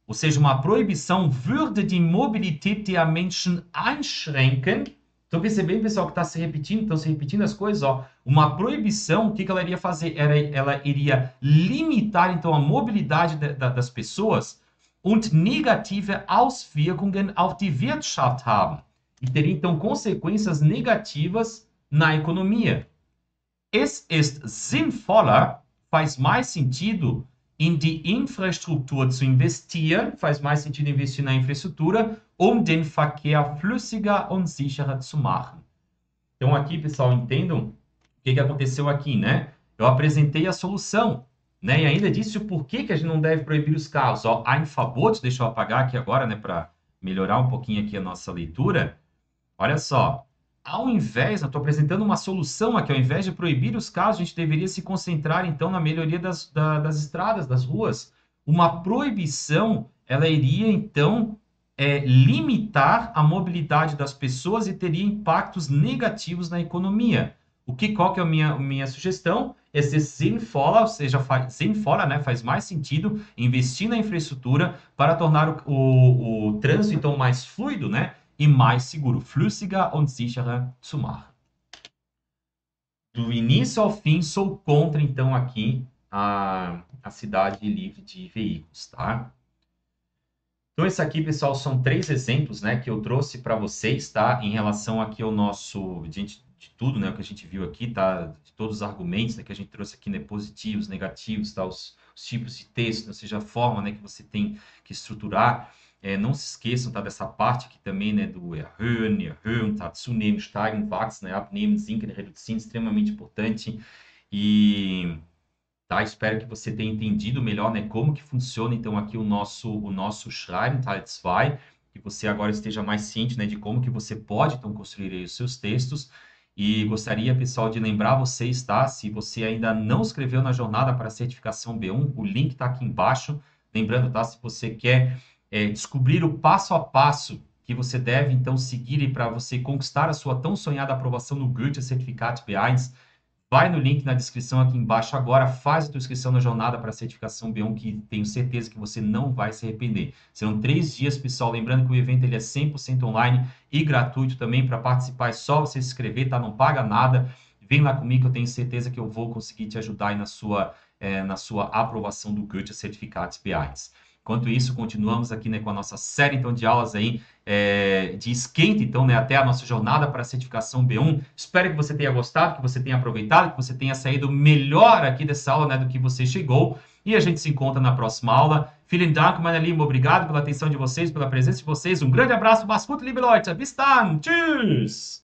ou seja, uma proibição, würde die Mobilität der Menschen einschränken. Estão percebendo, pessoal, que está se repetindo? Estão se repetindo as coisas, ó. Uma proibição, o que ela iria fazer? Ela iria limitar, então, a mobilidade das pessoas und negative Auswirkungen auf die Wirtschaft haben. E teria, então, consequências negativas na economia. Es ist sinnvoller, faz mais sentido, in die Infrastruktur zu investieren, faz mais sentido investir na infraestrutura, den Verkehr flüssiger und sicherer zu machen. Então aqui, pessoal, entendam o que aconteceu aqui, né? Eu apresentei a solução, né? E ainda disse o porquê que a gente não deve proibir os carros. Ó, ein Verbot, deixa eu apagar aqui agora, né? Para melhorar um pouquinho aqui a nossa leitura. Olha só. Ao invés, eu estou apresentando uma solução aqui, ao invés de proibir os carros, a gente deveria se concentrar, então, na melhoria das estradas, das ruas. Uma proibição, ela iria, então, limitar a mobilidade das pessoas e teria impactos negativos na economia. Qual que é a minha sugestão? Esse sinnvoller, ou seja, sinnvoller, né, faz mais sentido investir na infraestrutura para tornar o trânsito, então, mais fluido, né? E mais seguro, flüssiger und sicherer zu machen. Do início ao fim, sou contra, então, aqui a cidade livre de veículos, tá? Então, esse aqui, pessoal, são 3 exemplos, né, que eu trouxe para vocês, tá? Em relação aqui ao nosso, de tudo, né, o que a gente viu aqui, tá? De todos os argumentos, né, que a gente trouxe aqui, né, positivos, negativos, tá? Os tipos de texto, ou seja, a forma, né, que você tem que estruturar. Não se esqueçam, tá? Dessa parte aqui também, né, do erhöhen, tá? Zunehmen, steigen, wachsen, né? Abnehmen, sinken, reduzieren, extremamente importante. E... Tá? Espero que você tenha entendido melhor, né, como que funciona, então, aqui o nosso Schreiben, Teil 2, que você agora esteja mais ciente, né, de como que você pode, então, construir aí os seus textos. E gostaria, pessoal, de lembrar vocês, tá? Se você ainda não escreveu na jornada para a certificação B1, o link está aqui embaixo. Lembrando, tá? Se você quer descobrir o passo a passo que você deve, então, seguir para você conquistar a sua tão sonhada aprovação no Goethe Certificat B1, vai no link na descrição aqui embaixo agora, faz a tua inscrição na jornada para a certificação B1, que tenho certeza que você não vai se arrepender. Serão 3 dias, pessoal. Lembrando que o evento ele é 100% online e gratuito também. Para participar é só você se inscrever, tá? Não paga nada. Vem lá comigo que eu tenho certeza que eu vou conseguir te ajudar aí na sua aprovação do Goethe Certificados B1. Enquanto isso, continuamos aqui, né, com a nossa série então, de aulas aí, de esquenta, então, né, até a nossa jornada para a certificação B1. Espero que você tenha gostado, que você tenha aproveitado, que você tenha saído melhor aqui dessa aula, né, do que você chegou. E a gente se encontra na próxima aula. Vielen Dank, meine Lieben. Obrigado pela atenção de vocês, pela presença de vocês. Um grande abraço. Mach's gut, liebe Leute. Bis dann. Tschüss.